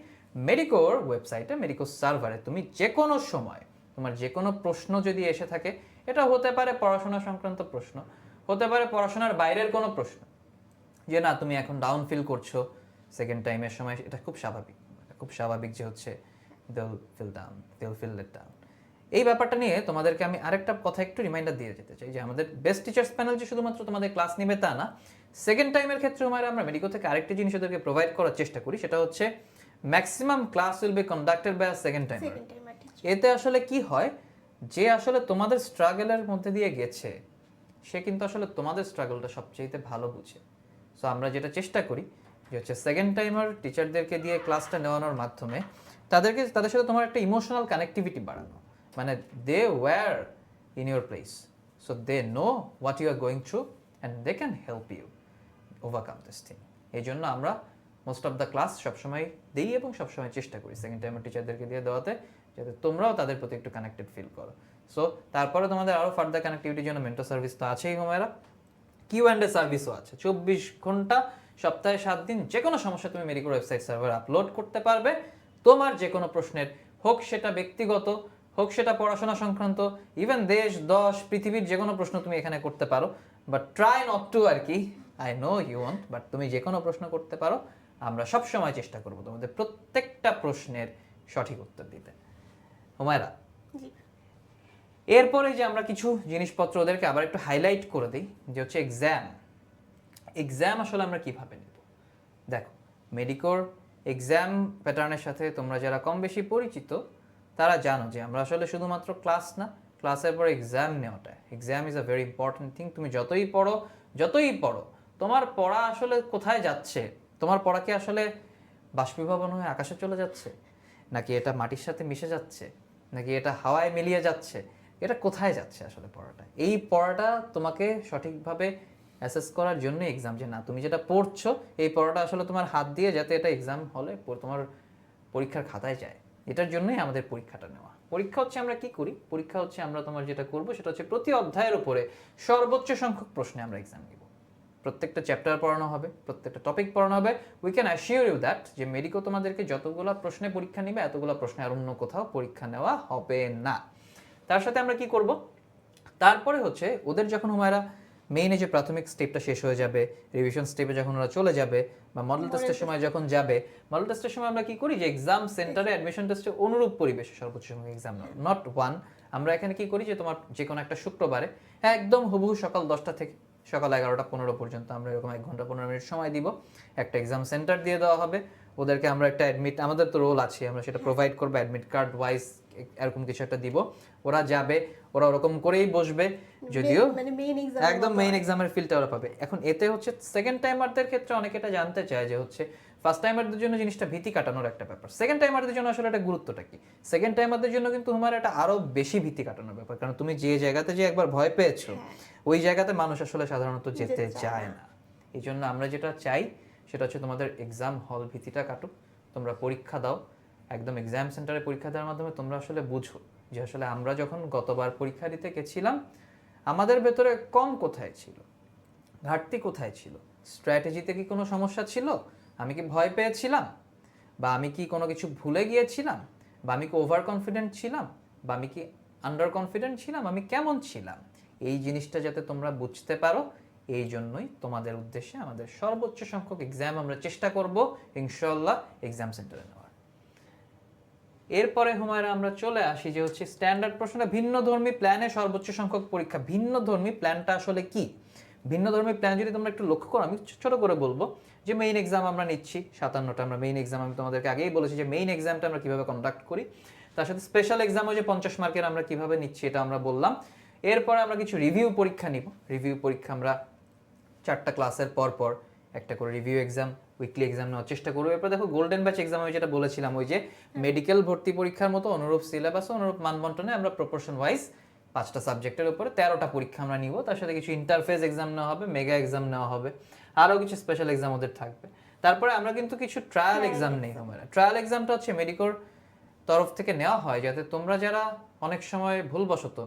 মেডিকোর ওয়েবসাইটে, মেডিকো সার্ভারে তুমি যে কোনো সময় তোমার যে কোনো প্রশ্ন যদি এসে থাকে, এটা হতে পারে পড়াশোনা সংক্রান্ত প্রশ্ন, হতে পারে পড়াশোনার বাইরের কোনো প্রশ্ন, যে না তুমি এখন ডাউন ফিল করছো সেকেন্ড টাইমের সময়, এটা খুব স্বাভাবিক, খুব স্বাভাবিক যে হচ্ছে they'll feel let down। এই ব্যাপারটা নিয়ে তোমাদেরকে আমি আরেকটা কথা একটু রিমাইন্ডার দিয়ে যেতে চাই যে আমাদের বেস্ট টিচার্স প্যানেল যে শুধুমাত্র তোমাদের ক্লাস নেবে তা না, সেকেন্ড টাইমের ক্ষেত্রে আমরা মেডিকো থেকে আরেকটি জিনিস ওদেরকে প্রোভাইড করার চেষ্টা করি, সেটা হচ্ছে maximum class will be conducted by a second time. এতে আসলে কি হয়, যে আসলে তোমাদের স্ট্রাগলের মধ্যে দিয়ে গেছে সে কিন্তু আসলে তোমাদের স্ট্রাগলটা সবচেয়ে ভালো বুঝে। সো আমরা যেটা চেষ্টা করি যে হচ্ছে সেকেন্ড টাইমার টিচারদেরকে দিয়ে ক্লাসটা নেওয়ানোর মাধ্যমে তাদের সাথে তোমার একটা ইমোশনাল কানেক্টিভিটি বাড়ানো, মানে they were in your place, so they know what you are going through and they can help you overcome this thing. এই জন্য আমরা মোস্ট অফ দ্য ক্লাস সবসময় দিই এবং সবসময় চেষ্টা করি সেকেন্ড টাইমের টিচারদেরকে দিয়ে দেওয়াতে, যাতে তোমরাও তাদের প্রতি একটু কানেক্টেড ফিল করো। সো তারপরে তোমাদের আরও ফার্দার কানেক্টিভিটির জন্য মেন্টর সার্ভিস তো আছেই হুমায়রা, কিউএন্ডএ সার্ভিসও আছে। 24 ঘন্টা সপ্তাহে 7 দিন যে কোনো সমস্যা তুমি মেডিকোর ওয়েবসাইট সার্ভারে আপলোড করতে পারবে। তোমার যে কোনো প্রশ্নের, হোক সেটা ব্যক্তিগত, হোক সেটা পড়াশোনা সংক্রান্ত, ইভেন দেশ দশ পৃথিবীর যে কোনো প্রশ্ন তুমি এখানে করতে পারো, বাট ট্রাই নট টু আর কি, I know you want, but তুমি যে কোনো প্রশ্ন করতে পারো। আমরা সব সময় চেষ্টা করবো তোমাদের প্রত্যেকটা প্রশ্নের সঠিক উত্তর দিতে। হুমায়রা, এরপরে যে আমরা কিছু জিনিসপত্র ওদেরকে আবার একটু হাইলাইট করে দিই, যে হচ্ছে এক্সাম আসলে আমরা কিভাবে নেব। দেখো, মেডিকোর এক্সাম প্যাটার্নের সাথে তোমরা যারা কম বেশি পরিচিত তারা জানো যে আমরা আসলে শুধুমাত্র ক্লাস না, ক্লাসের পর এক্সাম নেওয়াটা, exam is a very important thing. তুমি যতই পড়ো তোমার পড়া আসলে কোথায় যাচ্ছে? তোমার পড়া কি আসলে বাষ্পীভবন হয়ে আকাশে চলে যাচ্ছে, নাকি এটা মাটির সাথে মিশে যাচ্ছে, নাকি এটা হাওয়ায় মিলিয়ে যাচ্ছে? এটা কোথায় যাচ্ছে আসলে পড়াটা? এই পড়াটা তোমাকে সঠিকভাবে অ্যাসেস করার জন্য এক্সাম, যে না তুমি যেটা পড়ছো এই পড়াটা আসলে তোমার হাত দিয়ে যাতে এটা এক্সাম হলে তোমার পরীক্ষার খাতায় যায়, এটার জন্যই আমাদের পরীক্ষাটা নেওয়া। পরীক্ষা হচ্ছে আমরা কি করি, পরীক্ষা হচ্ছে আমরা তোমার যেটা করব সেটা হচ্ছে প্রতি অধ্যায়ের উপরে সর্বোচ্চ সংখ্যক প্রশ্নে আমরা এক্সাম নিব। প্রত্যেকটা চ্যাপ্টার পড়ানো হবে, প্রত্যেকটা টপিক পড়ানো হবে। We can assure you that যে মেডিকো তোমাদেরকে যতগুলো প্রশ্নে পরীক্ষা নেবে এতগুলো প্রশ্নে আর অন্য কোথাও পরীক্ষা নেওয়া হবে না। তার সাথে আমরা কি করব, তারপরে হচ্ছে ওদের যখন হুমায়রা মেইনে যে প্রাথমিক স্টেপটা শেষ হয়ে যাবে, রিভিশন স্টেপে যখন ওরা চলে যাবে বা মডেল টেস্টের সময় যখন যাবে, মডেল টেস্টের সময় আমরা কি করি যে এক্সাম সেন্টারে অ্যাডমিশন টেস্টে অনুরূপ পরিবেশে সর্বোচ্চ সংখ্যক এক্সাম নট ওয়ান। আমরা এখানে কি করি যে তোমার যে কোনো একটা শুক্রবারে একদম হুবহু সকাল 10টা থেকে সকাল 11টা 15 পর্যন্ত আমরা এরকম 1 ঘন্টা 15 মিনিট সময় দিব, একটা এক্সাম সেন্টার দিয়ে দেওয়া হবে ওদেরকে। আমরা একটা অ্যাডমিট, আমাদের তো রোল আছে, আমরা সেটা প্রোভাইড করবো, অ্যাডমিট কার্ড ওয়াইজ এরকম কিছু একটা দিব। ওরা যাবে, ওরা ওরকম করেই বসবে, যদিও মানে মেইন এক্সাম একদম মেইন এক্সামের ফিলটা ওরা পাবে। এখন এতে হচ্ছে সেকেন্ড টাইমারদের ক্ষেত্রে অনেকে এটা জানতে চায় যে হচ্ছে ফার্স্ট টাইমারদের জন্য জিনিসটা ভীতি কাটানোর একটা ব্যাপার, সেকেন্ড টাইমারদের জন্য আসলে এটা গুরুত্বটা কি। সেকেন্ড টাইমারদের জন্য কিন্তু তোমার এটা আরো বেশি ভীতি কাটানোর ব্যাপার, কারণ তুমি যে জায়গাতে যে একবার ভয় পেয়েছো ওই জায়গাতে মানুষ আসলে সাধারণত যেতে চায় না। এই জন্য আমরা যেটা চাই সেটা হচ্ছে তোমাদের এক্সাম হল ভীতিটা কাটুক, তোমরা পরীক্ষা দাও, একদম এক্সাম সেন্টারে পরীক্ষা দেওয়ার মাধ্যমে তোমরা আসলে বুঝো যে আসলে আমরা যখন গতবার পরীক্ষা দিতে গেছিলাম আমাদের ভেতরে কম কোথায় ছিল, ঘাটতি কোথায় ছিল, স্ট্র্যাটেজিতে কি কোনো সমস্যা ছিল, আমি কি ভয় পেয়েছিলাম, বা আমি কি কোনো কিছু ভুলে গিয়েছিলাম, বা আমি কি ওভার কনফিডেন্ট ছিলাম, বা আমি কি আন্ডার কনফিডেন্ট ছিলাম, আমি কেমন ছিলাম, এই জিনিসটা যাতে তোমরা বুঝতে পারো এই জন্যই তোমাদের উদ্দেশ্যে আমাদের সর্বোচ্চ সংখ্যক এক্সাম আমরা চেষ্টা করব ইনশাআল্লাহ এক্সাম সেন্টারে নেওয়ার। এরপরে হুমায়রা আমরা চলে আসি যে হচ্ছে স্ট্যান্ডার্ড প্রশ্নে ভিন্নধর্মী প্ল্যানে সর্বোচ্চ সংখ্যক পরীক্ষা। ভিন্নধর্মী প্ল্যানটা আসলে কি? ভিন্নধর্মী প্ল্যান যদি তোমরা একটু লক্ষ্য করো, আমি ছোট করে বলবো যে মেইন এক্সাম আমরা নিচ্ছি 57টা, আমরা মেইন এক্সাম, আমি তোমাদেরকে আগেই বলেছি যে মেইন এক্সামটা আমরা কিভাবে কন্ডাক্ট করি, তার সাথে স্পেশাল এক্সামও যে 50 মার্কের আমরা কিভাবে নিচ্ছি এটা আমরা বললাম। এরপরে আমরা কিছু রিভিউ পরীক্ষা নিব। রিভিউ পরীক্ষা আমরা 4টা ক্লাসের পর পর একটা করে রিভিউ এক্সাম, উইকলি এক্সাম নেওয়ার চেষ্টা করবো। এরপর দেখো গোল্ডেন ব্যাচ এক্সাম, আমি যেটা বলেছিলাম ওই যে মেডিকেল ভর্তি পরীক্ষার মতো অনুরূপ সিলেবাস, অনুরূপ মানবন্টনে আমরা প্রপোর্শন ওয়াইজ 5টা সাবজেক্টের উপরে 13টা পরীক্ষা আমরা নিব। তার সাথে কিছু ইন্টারফেস এক্সাম নেওয়া হবে, মেগা এক্সাম নেওয়া হবে, আরও কিছু স্পেশাল এক্সাম ওদের থাকবে। তারপরে আমরা কিন্তু কিছু ট্রায়াল এক্সাম নেই আমরা। ট্রায়াল এক্সামটা হচ্ছে মেডিকোর তরফ থেকে নেওয়া হয় যাতে তোমরা যারা অনেক সময় ভুলবশত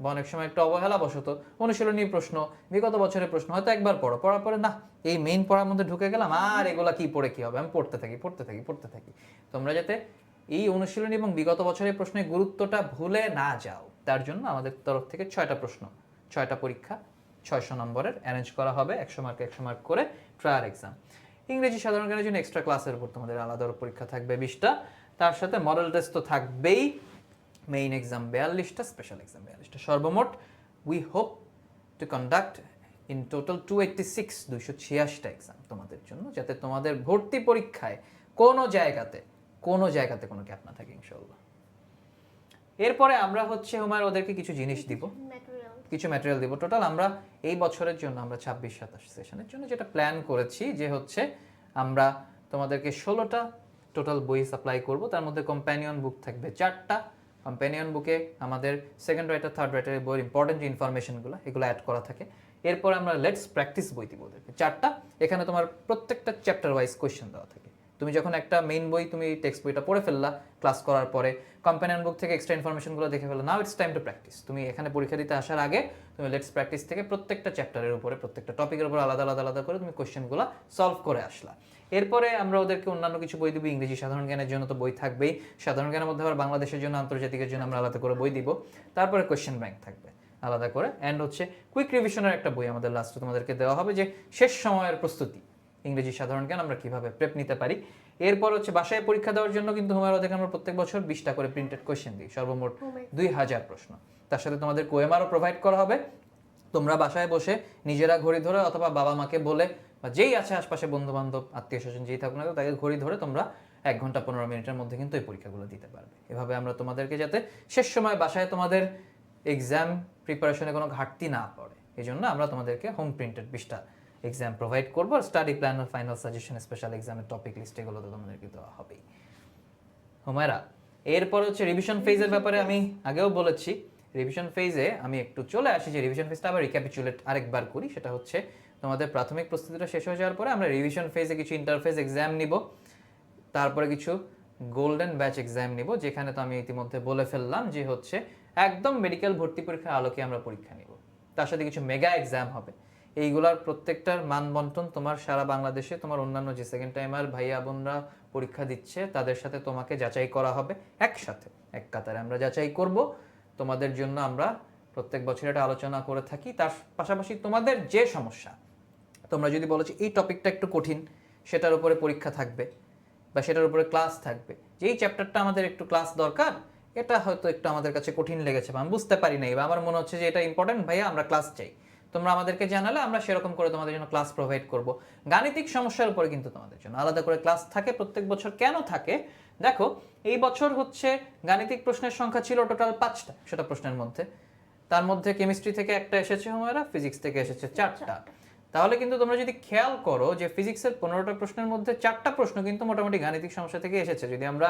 বা অনেক সময় একটু অবহেলাবশত অনুশীলনী প্রশ্ন, বিগত বছরের প্রশ্ন হয়তো একবার পড়ার পরে না এই মেইন পড়ার মধ্যে ঢুকে গেলাম আর এগুলা কি পড়ে কি হবে, আমি পড়তে থাকি, তোমরা যাতে এই অনুশীলনী এবং বিগত বছরের প্রশ্নের গুরুত্বটা ভুলে না যাও তার জন্য আমাদের তরফ থেকে 6টা প্রশ্ন, 6টা পরীক্ষা 600 নম্বরের অ্যারেঞ্জ করা হবে, 100 মার্ক 100 মার্ক করে ট্রায়াল এক্সাম। ইংরেজি সাধারণ জ্ঞানের জন্য এক্সট্রা ক্লাসের উপর তোমাদের আলাদা পরীক্ষা থাকবে 20টা, তার সাথে মডেল টেস্ট তো থাকবেই, মেইন এক্সাম 42টা, স্পেশাল এক্সাম 42টা, সর্বমোট we hope to conduct in total 286টা এক্সাম তোমাদের জন্য, যাতে তোমাদের ভর্তি পরীক্ষায় কোনো জায়গাতে কোনো গ্যাপ না থাকে ইনশাআল্লাহ। এরপরে আমরা হচ্ছে হুমায়রা ওদেরকে কিছু জিনিস দিব, কিছু ম্যাটেরিয়াল দিব। টোটাল আমরা এই বছরের জন্য আমরা 26-27 সেশনের জন্য যেটা প্ল্যান করেছি যে হচ্ছে আমরা তোমাদেরকে 16টা টোটাল বই সাপ্লাই করব। তার মধ্যে কম্প্যানিয়ন বুক থাকবে 4টা। কম্প্যানিয়ন বুকে আমাদের সেকেন্ড রাইটার থার্ড রাইটারের বইয়ের ইম্পর্টেন্ট যে ইনফরমেশনগুলো এগুলো অ্যাড করা থাকে। এরপর আমরা লেটস প্র্যাকটিস বই দিব ওদেরকে 4টা। এখানে তোমার প্রত্যেকটা চ্যাপ্টার ওয়াইজ কোয়েশ্চেন দেওয়া থাকে। তুমি যখন একটা মেইন বই তুমি টেক্সট বইটা পড়ে ফেললা ক্লাস করার পরে, কম্প্যানিয়ন বুক থেকে এক্সট্রা ইনফরমেশনগুলো দেখে ফেললা, now it's time to practice. তুমি এখানে পরীক্ষা দিতে আসার আগে তুমি লেটস প্র্যাকটিস থেকে প্রত্যেকটা চ্যাপ্টারের উপরে প্রত্যেকটা টপিকের উপর আলাদা করে তুমি কোয়েশ্চেনগুলো সলভ করে আসলা। এরপরে আমরা ওদেরকে অন্যান্য কিছু বই দিব। ইংরেজি সাধারণ জ্ঞানের জন্য তো বই থাকবেই, সাধারণ জ্ঞানের মধ্যে আবার বাংলাদেশের জন্য আন্তর্জাতিকের জন্য আমরা আলাদা করে বই দিব। তারপরে কোয়েশ্চেন ব্যাংক থাকবে আলাদা করে, অ্যান্ড হচ্ছে কুইক রিভিশনের একটা বই আমাদের লাস্টে তোমাদেরকে দেওয়া হবে যে শেষ সময়ের প্রস্তুতি ইংরেজি সাধারণ জ্ঞান আমরা কিভাবে প্রেপ নিতে পারি। এরপর হচ্ছে বাসায় পরীক্ষা দেওয়ার জন্য কিন্তু হুমায়রা থেকে আমরা প্রত্যেক বছর 20টা করে প্রিন্টেড কোয়েশ্চেন দিই, সর্বমোট 2000 প্রশ্ন। তার সাথে তোমাদের কোয়েমারও প্রোভাইড করা হবে। তোমরা বাসায় বসে নিজেরা ঘড়ি ধরে অথবা বাবা মাকে বলে বা যেই আছে আশপাশে বন্ধু বান্ধব আত্মীয় স্বজন যেই থাকুক না তাকে ঘড়ি ধরে তোমরা 1 ঘন্টা 15 মিনিটের মধ্যে কিন্তু এই পরীক্ষাগুলো দিতে পারবে। এভাবে আমরা তোমাদেরকে যাতে শেষ সময় বাসায় তোমাদের এক্সাম প্রিপারেশনে কোনো ঘাটতি না পড়ে এই জন্য আমরা তোমাদেরকে হোম প্রিন্টেড 20টা এক্সাম প্রোভাইড করবো। আর স্টাডি প্ল্যান আর ফাইনাল সাজেশন, স্পেশাল এক্সামের টপিক লিস্ট এগুলো তো তোমাদেরকে দেওয়া হবেই। হুমায়রা, এরপর হচ্ছে রিভিশন ফেজের ব্যাপারে আমি আগেও বলেছি। রিভিশন ফেজে আমি একটু চলে আসি যে রিভিশন ফেজটা আবার রিক্যাপিচুলেট আরেকবার করি। সেটা হচ্ছে তোমাদের প্রাথমিক প্রস্তুতিটা শেষ হয়ে যাওয়ার পরে আমরা রিভিশন ফেজে কিছু ইন্টারফেস এক্সাম নিব, তারপরে কিছু গোল্ডেন ব্যাচ এক্সাম নিব, যেখানে তো আমি ইতিমধ্যে বলে ফেললাম যে হচ্ছে একদম মেডিকেল ভর্তি পরীক্ষার আলোকে আমরা পরীক্ষা নিব। তার সাথে কিছু মেগা এক্সাম হবে। এইগুলার প্রত্যেকটার মান বন্টন তোমার সারা বাংলাদেশে তোমার অন্যান্য যে সেকেন্ড টাইমার ভাইয়া বোনরা পরীক্ষা দিচ্ছে তাদের সাথে তোমাকে যাচাই করা হবে একসাথে, এক কাতারে আমরা যাচাই করব। তোমাদের জন্য আমরা প্রত্যেক বছর এটা আলোচনা করে থাকি। তার পাশাপাশি তোমাদের যে সমস্যা, তোমরা যদি বলো যে এই টপিকটা একটু কঠিন, সেটার উপরে পরীক্ষা থাকবে বা সেটার উপরে ক্লাস থাকবে, যে এই চ্যাপ্টারটা আমাদের একটু ক্লাস দরকার, এটা হয়তো একটু আমাদের কাছে কঠিন লেগেছে বা আমি বুঝতে পারি নাই বা আমার মনে হচ্ছে যে এটা ইম্পর্টেন্ট ভাইয়া, আমরা ক্লাস চাই, তোমরা আমাদেরকে জানালে আমরা সেরকম করে তোমাদের জন্য ক্লাস প্রোভাইড করব। গাণিতিক সমস্যার উপরে কিন্তু তোমাদের জন্য আলাদা করে ক্লাস থাকে প্রত্যেক বছর। কেন থাকে দেখো, এই বছর হচ্ছে গাণিতিক প্রশ্নের সংখ্যা ছিল টোটাল 5টা, সেটা প্রশ্নের মধ্যে তার মধ্যে কেমিস্ট্রি থেকে একটা এসেছে হুমায়রা, ফিজিক্স থেকে এসেছে 4টা। তাহলে কিন্তু তোমরা যদি খেয়াল করো যে ফিজিক্সের 15টা প্রশ্নের মধ্যে 4টা প্রশ্ন কিন্তু মোটামুটি গাণিতিক সমস্যা থেকে এসেছে। যদি আমরা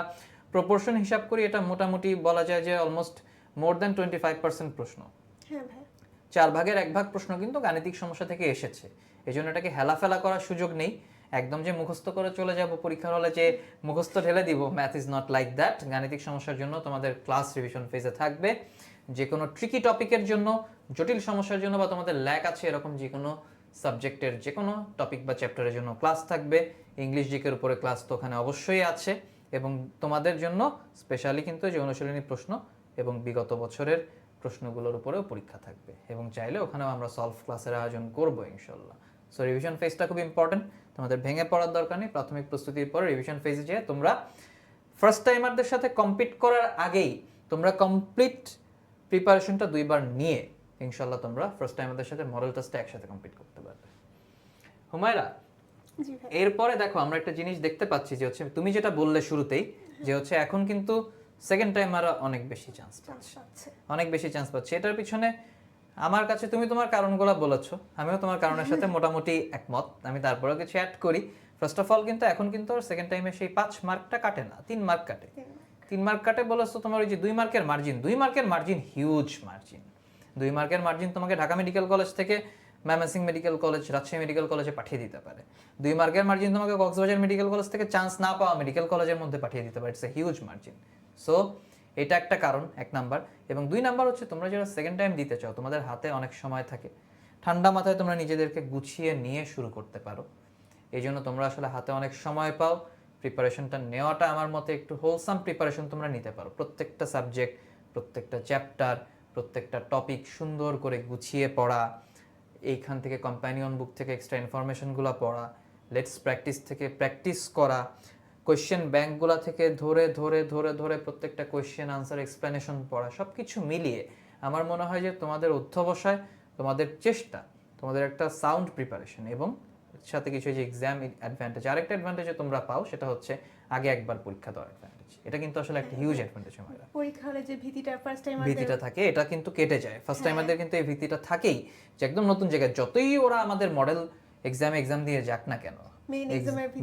প্রপোর্শন হিসাব করি, এটা মোটামুটি বলা যায় যে অলমোস্ট মোর দ্যান 25% প্রশ্ন, হ্যাঁ ভাই, 4/1 প্রশ্ন কিন্তু গাণিতিক সমস্যা থেকে এসেছে। এই জন্য এটাকে হেলাফেলা করার সুযোগ নেই। একদম যে মুখস্থ করে চলে যাব পরীক্ষার হলে, যে মুখস্থ ঢেলে দিব, math is not like that. গাণিতিক সমস্যার জন্য তোমাদের ক্লাস রিভিশন ফেজে থাকবে। যে কোনো ট্রিকি টপিকের জন্য, জটিল সমস্যার জন্য বা তোমাদের ল্যাক আছে এরকম যে কোনো সাবজেক্টের যে কোনো টপিক বা চ্যাপ্টারের জন্য ক্লাস থাকবে। ইংলিশ জিকের উপরে ক্লাস তো ওখানে অবশ্যই আছে, এবং তোমাদের জন্য স্পেশালি কিন্তু যে অনুশীলনী প্রশ্ন এবং বিগত বছরের প্রশ্নগুলোর উপরেও পরীক্ষা থাকবে, এবং চাইলে ওখানেও আমরা সলভ ক্লাসের আয়োজন করব ইনশাল্লাহ। সো রিভিশন ফেজটা খুব ইম্পর্টেন্ট, তোমাদের ভেঙে পড়ার দরকার নেই। প্রাথমিক প্রস্তুতির পরে রিভিশন ফেজে যেয়ে তোমরা ফার্স্ট টাইমারদের সাথে কম্পিট করার আগেই তোমরা কমপ্লিট প্রিপারেশনটা 2বার নিয়ে ইনশাল্লাহ তোমরা ফার্স্ট টাইমারদের সাথে মডেল টেস্টে একসাথে কম্পিট করতে পারবে। হুমায়রা, জি ভাই, এরপরে দেখো আমরা একটা জিনিস দেখতে পাচ্ছি যে হচ্ছে তুমি যেটা বললে শুরুতেই, যে হচ্ছে এখন কিন্তু সেকেন্ড টাইমাররা অনেক বেশি চান্স পাচ্ছে, অনেক বেশি চান্স পাচ্ছে। এটার পিছনে আমার কাছে তুমি তোমার কারণগুলো বলেছো, আমিও তোমার কারণের সাথে মোটামুটি একমত। আমি তারপরেও কিছু অ্যাড করি। ফার্স্ট অফ অল কিন্তু এখন কিন্তু সেকেন্ড টাইমে সেই 5 মার্কটা কাটে না, 3 মার্ক কাটে। 3 মার্ক কাটে বলেছো, তোমার ওই যে 2 মার্কের মার্জিন, 2 মার্কের মার্জিন হিউজ মার্জিন। 2 মার্কের মার্জিন তোমাকে ঢাকা মেডিকেল কলেজ থেকে Mymensingh medical college, Rajshahi medical কলেজে পাঠিয়ে দিতে পারে। 2 মার্কের মার্জিন তোমাকে কক্সবাজার মেডিকেল কলেজ থেকে চান্স না পাওয়া মেডিকেল কলেজের মধ্যে পাঠিয়ে দিতে পারে। It's a huge margin. So এটা একটা কারণ, 1 নাম্বার। এবং 2 নাম্বার হচ্ছে তোমরা যারা সেকেন্ড টাইম দিতে চাও, তোমাদের হাতে অনেক সময় থাকে, ঠান্ডা মাথায় তোমরা নিজেদেরকে গুছিয়ে নিয়ে শুরু করতে পারো। এই জন্য তোমরা আসলে হাতে অনেক সময় পাও। প্রিপারেশনটা নেওয়াটা আমার মতে একটু হোলসাম প্রিপারেশন তোমরা নিতে পারো। প্রত্যেকটা সাবজেক্ট, প্রত্যেকটা চ্যাপ্টার, প্রত্যেকটা টপিক সুন্দর করে গুছিয়ে পড়া, এইখান থেকে কম্প্যানিয়ন বুক থেকে এক্সট্রা ইনফরমেশনগুলো পড়া, লেটস প্র্যাকটিস থেকে প্র্যাকটিস করা, কোয়েশ্চেন ব্যাংকগুলো থেকে ধরে ধরে ধরে ধরে প্রত্যেকটা কোয়েশ্চেন আনসার এক্সপ্লেনেশন পড়া, সব কিছু মিলিয়ে আমার মনে হয় যে তোমাদের অধ্যবসায়, তোমাদের চেষ্টা, তোমাদের একটা সাউন্ড প্রিপারেশন এবং সাথে কিছু যে এক্সাম অ্যাডভান্টেজ, আরেকটা অ্যাডভান্টেজে তোমরা পাও, সেটা হচ্ছে আগে একবার পরীক্ষা দেওয়ার অ্যাডভান্টেজ। এটা কিন্তু আসলে একটা হিউজ অ্যাডভান্টেজ। আমাদের পরীক্ষা হলে যে ভীতিটা ফার্স্ট টাইম ভীতিটা থাকে, এটা কিন্তু কেটে যায়। ফার্স্ট টাইমারদের কিন্তু এই ভীতিটা থাকেই যে একদম নতুন জায়গায় যতই ওরা আমাদের মডেল এক্সাম দিয়ে যাক না কেন,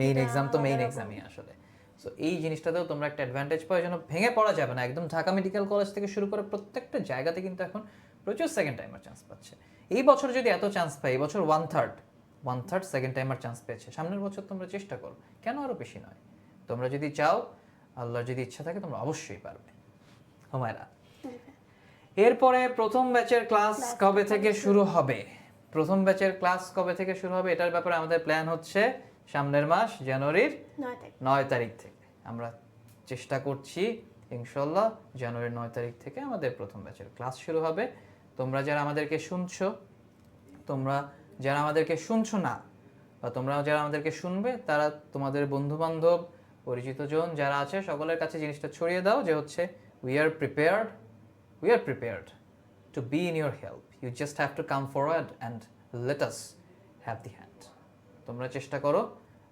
মেইন এক্সাম তো মেইন এক্সামই আসলে। সো এই জিনিসটাতেও তোমরা একটা অ্যাডভান্টেজ পাও। যেন ভেঙে পড়া যাবে না। একদম ঢাকা মেডিকেল কলেজ থেকে শুরু করে প্রত্যেকটা জায়গাতে কিন্তু এখন প্রচুর সেকেন্ড টাইমার চান্স পাচ্ছে। এই বছর যদি এত চান্স পাই, এই বছর 1/3 সেকেন্ড টাইমার চান্স পেয়েছে। সামনের বছর তোমরা চেষ্টা করো, কেন আরো বেশি নয়। তোমরা যদি চাও, আল্লাহর যদি ইচ্ছা থাকে, তোমরা অবশ্যই পারবে। হুমায়রা, এরপরে প্রথম ব্যাচের ক্লাস কবে থেকে শুরু হবে? প্রথম ব্যাচের ক্লাস কবে থেকে শুরু হবে এটার ব্যাপারে আমাদের প্ল্যান হচ্ছে সামনের মাস জানুয়ারির 9 তারিখ থেকে। আমরা চেষ্টা করছি ইনশাল্লাহ জানুয়ারির 9 তারিখ থেকে আমাদের প্রথম ব্যাচের ক্লাস শুরু হবে। তোমরা যারা আমাদেরকে শুনছো, তোমরা যারা আমাদেরকে শুনছো না, বা তোমরা যারা আমাদেরকে শুনবে, তারা তোমাদের বন্ধু বান্ধব, পরিচিত জন যারা আছে সকলের কাছে জিনিসটা ছড়িয়ে দাও যে হচ্ছে we are prepared to be in your help. You just have to come forward and let us have the hand. তোমরা চেষ্টা করো,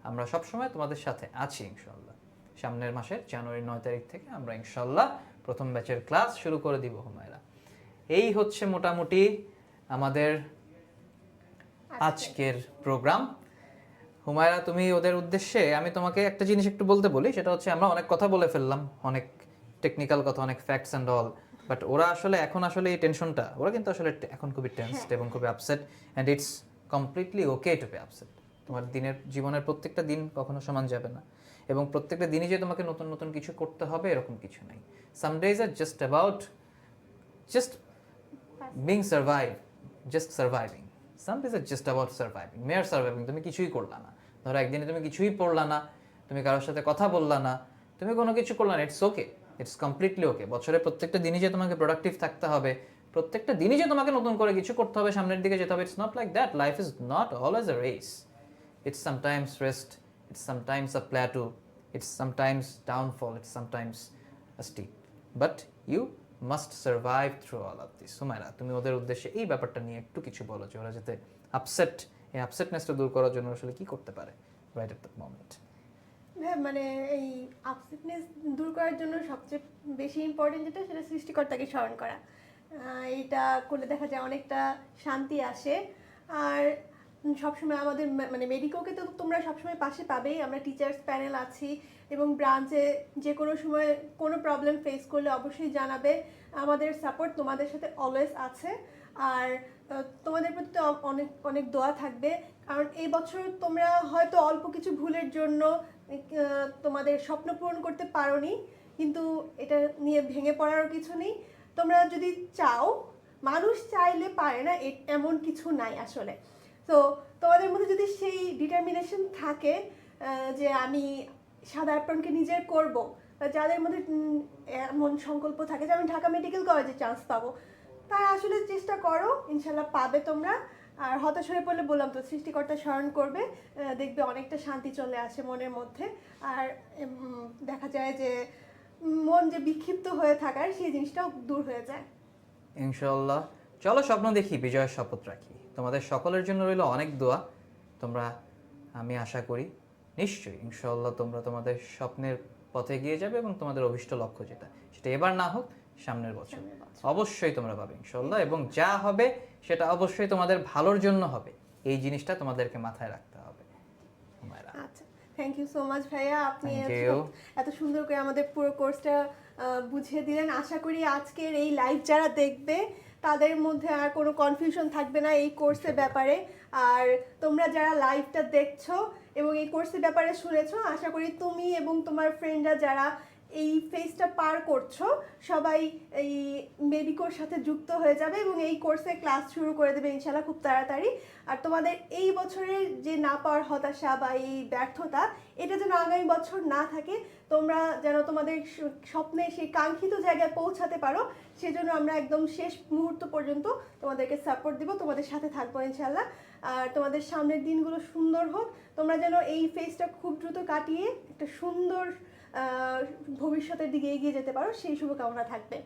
আমরা সব সময় তোমাদের সাথে আছি ইনশাআল্লাহ। সামনের মাসের জানুয়ারি 9 তারিখ থেকে আমরা ইনশাআল্লাহ প্রথম ব্যাচের ক্লাস শুরু করে দিব হুমায়রা। এই হচ্ছে মোটামুটি আমাদের আজকের প্রোগ্রাম। হুমায়রা, তুমি ওদের উদ্দেশ্যে, আমি তোমাকে একটা জিনিস একটু বলতে বলি, সেটা হচ্ছে আমরা অনেক কথা বলে ফেললাম, অনেক টেকনিক্যাল কথা, অনেক ফ্যাক্টস অ্যান্ড অল, বাট ওরা আসলে এখন আসলে এই টেনশনটা, ওরা কিন্তু আসলে এখন খুবই টেনসড এবং খুবই upset, and it's completely okay to be upset. তোমার জীবনের প্রত্যেকটা দিন কখনো সমান যাবে না, এবং প্রত্যেকটা দিনই যে তোমাকে নতুন নতুন কিছু করতে হবে এরকম কিছু নাই। Some days are just about just being just surviving. Some days are just about surviving, mere surviving. তুমি কিছুই করলা না, ধরো একদিনে তুমি কিছুই পড়লা না, তুমি কারোর সাথে কথা বললা না, তুমি কোনো কিছু করলা না, ইটস ওকে, ইটস কমপ্লিটলি ওকে। বছরের প্রত্যেকটা দিনই যে তোমাকে প্রোডাক্টিভ থাকতে হবে, প্রত্যেকটা দিনই যে তোমাকে নতুন করে কিছু করতে হবে, সামনের দিকে যেতে হবে, it's not like that. Life is not always a race. It's sometimes rest, it's sometimes a plateau, it's sometimes downfall, it's sometimes a steep. But you must survive through all of this. Sumaira, তুমি ওদের উদ্দেশ্যে এই ব্যাপারটা নিয়ে একটু কিছু বলো যে ওরা যাতে এই আপসেটনেসটা দূর করার জন্য আসলে কি করতে পারে রাইট এট দ্যাট মোমেন্ট। হ্যাঁ, মানে এই আপসেটনেস দূর করার জন্য সবচেয়ে বেশি ইম্পর্টেন্ট যেটা, সেটা সৃষ্টিকর্তাকে স্মরণ করা। এটা করলে দেখা যায় অনেকটা শান্তি আসে। আর সবসময় আমাদের মানে মেডিকোকে তো তোমরা সবসময় পাশে পাবেই, আমরা টিচার্স প্যানেল আছি, এবং ব্রাঞ্চে যে কোনো সময় কোনো প্রবলেম ফেস করলে অবশ্যই জানাবে। আমাদের সাপোর্ট তোমাদের সাথে অলওয়েজ আছে। আর তোমাদের প্রতি তো অনেক অনেক দোয়া থাকবে, কারণ এই বছর তোমরা হয়তো অল্প কিছু ভুলের জন্য তোমাদের স্বপ্ন পূরণ করতে পারোনি, কিন্তু এটা নিয়ে ভেঙে পড়ারও কিছু নেই। তোমরা যদি চাও, মানুষ চাইলে পারে না এমন কিছু নাই আসলে। তো তোমাদের মধ্যে যদি সেই ডিটারমিনেশন থাকে যে আমি সাদা অ্যাপ্রনকে নিজের করব, যাদের মধ্যে এমন সংকল্প থাকে যে আমি ঢাকা মেডিকেল কলেজে চান্স পাবো, তারা আসলে চেষ্টা করো, ইনশাল্লাহ পাবে তোমরা। আর হতাশ হয়ে পড়লে বললাম তো, সৃষ্টিকর্তা স্মরণ করবে, দেখবে অনেকটা শান্তি চলে আসে মনের মধ্যে। আর দেখা যায় যে মন যে বিক্ষিপ্ত হয়ে থাকার সেই জিনিসটাও দূর হয়ে যায় ইনশাআল্লাহ। চলো স্বপ্ন দেখি, বিজয়ের শপথ রাখি। তোমাদের সকলের জন্য রইল অনেক দোয়া। তোমরা, আমি আশা করি নিশ্চয়ই ইনশাআল্লাহ তোমরা তোমাদের স্বপ্নের পথে এগিয়ে যাবে, এবং তোমাদের অভিষ্ট লক্ষ্য যেটা, সেটা এবার না হোক সামনের বছর অবশ্যই তোমরা পাবে ইনশাআল্লাহ। এবং যা হবে সেটা অবশ্যই তোমাদের ভালোর জন্য হবে, এই জিনিসটা তোমাদেরকে মাথায় রাখতে হবে। আচ্ছা, থ্যাংক ইউ সো মাচ ভাইয়া, আপনি Thank you. এত সুন্দর করে আমাদের পুরো কোর্সটা বুঝিয়ে দিলেন। আশা করি আজকের এই লাইভ যারা দেখবে তাদের মধ্যে আর কোনো কনফিউশন থাকবে না এই কোর্সের ব্যাপারে। আর তোমরা যারা লাইভটা দেখছো এবং এই কোর্সের ব্যাপারে শুনেছো, আশা করি তুমি এবং তোমার ফ্রেন্ডরা যারা এই ফেজটা পার করছো সবাই এই মেডিকোর সাথে যুক্ত হয়ে যাবে এবং এই কোর্সে ক্লাস শুরু করে দেবে ইনশাল্লাহ খুব তাড়াতাড়ি। আর তোমাদের এই বছরের যে না পাওয়ার হতাশা বা এই ব্যর্থতা, এটা যেন আগামী বছর না থাকে, তোমরা যেন তোমাদের স্বপ্নে সেই কাঙ্ক্ষিত জায়গায় পৌঁছাতে পারো, সেজন্য আমরা একদম শেষ মুহূর্ত পর্যন্ত তোমাদেরকে সাপোর্ট দিব, তোমাদের সাথে থাকবো ইনশাল্লাহ। আর তোমাদের সামনের দিনগুলো সুন্দর হোক, তোমরা যেন এই ফেজটা খুব দ্রুত কাটিয়ে একটা সুন্দর ভবিষ্যতের দিকে এগিয়ে যেতে পারো, সেই শুভকামনা থাকবে।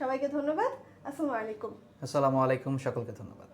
সবাইকে ধন্যবাদ। আসসালামু আলাইকুম। আসসালামু আলাইকুম, সকলকে ধন্যবাদ।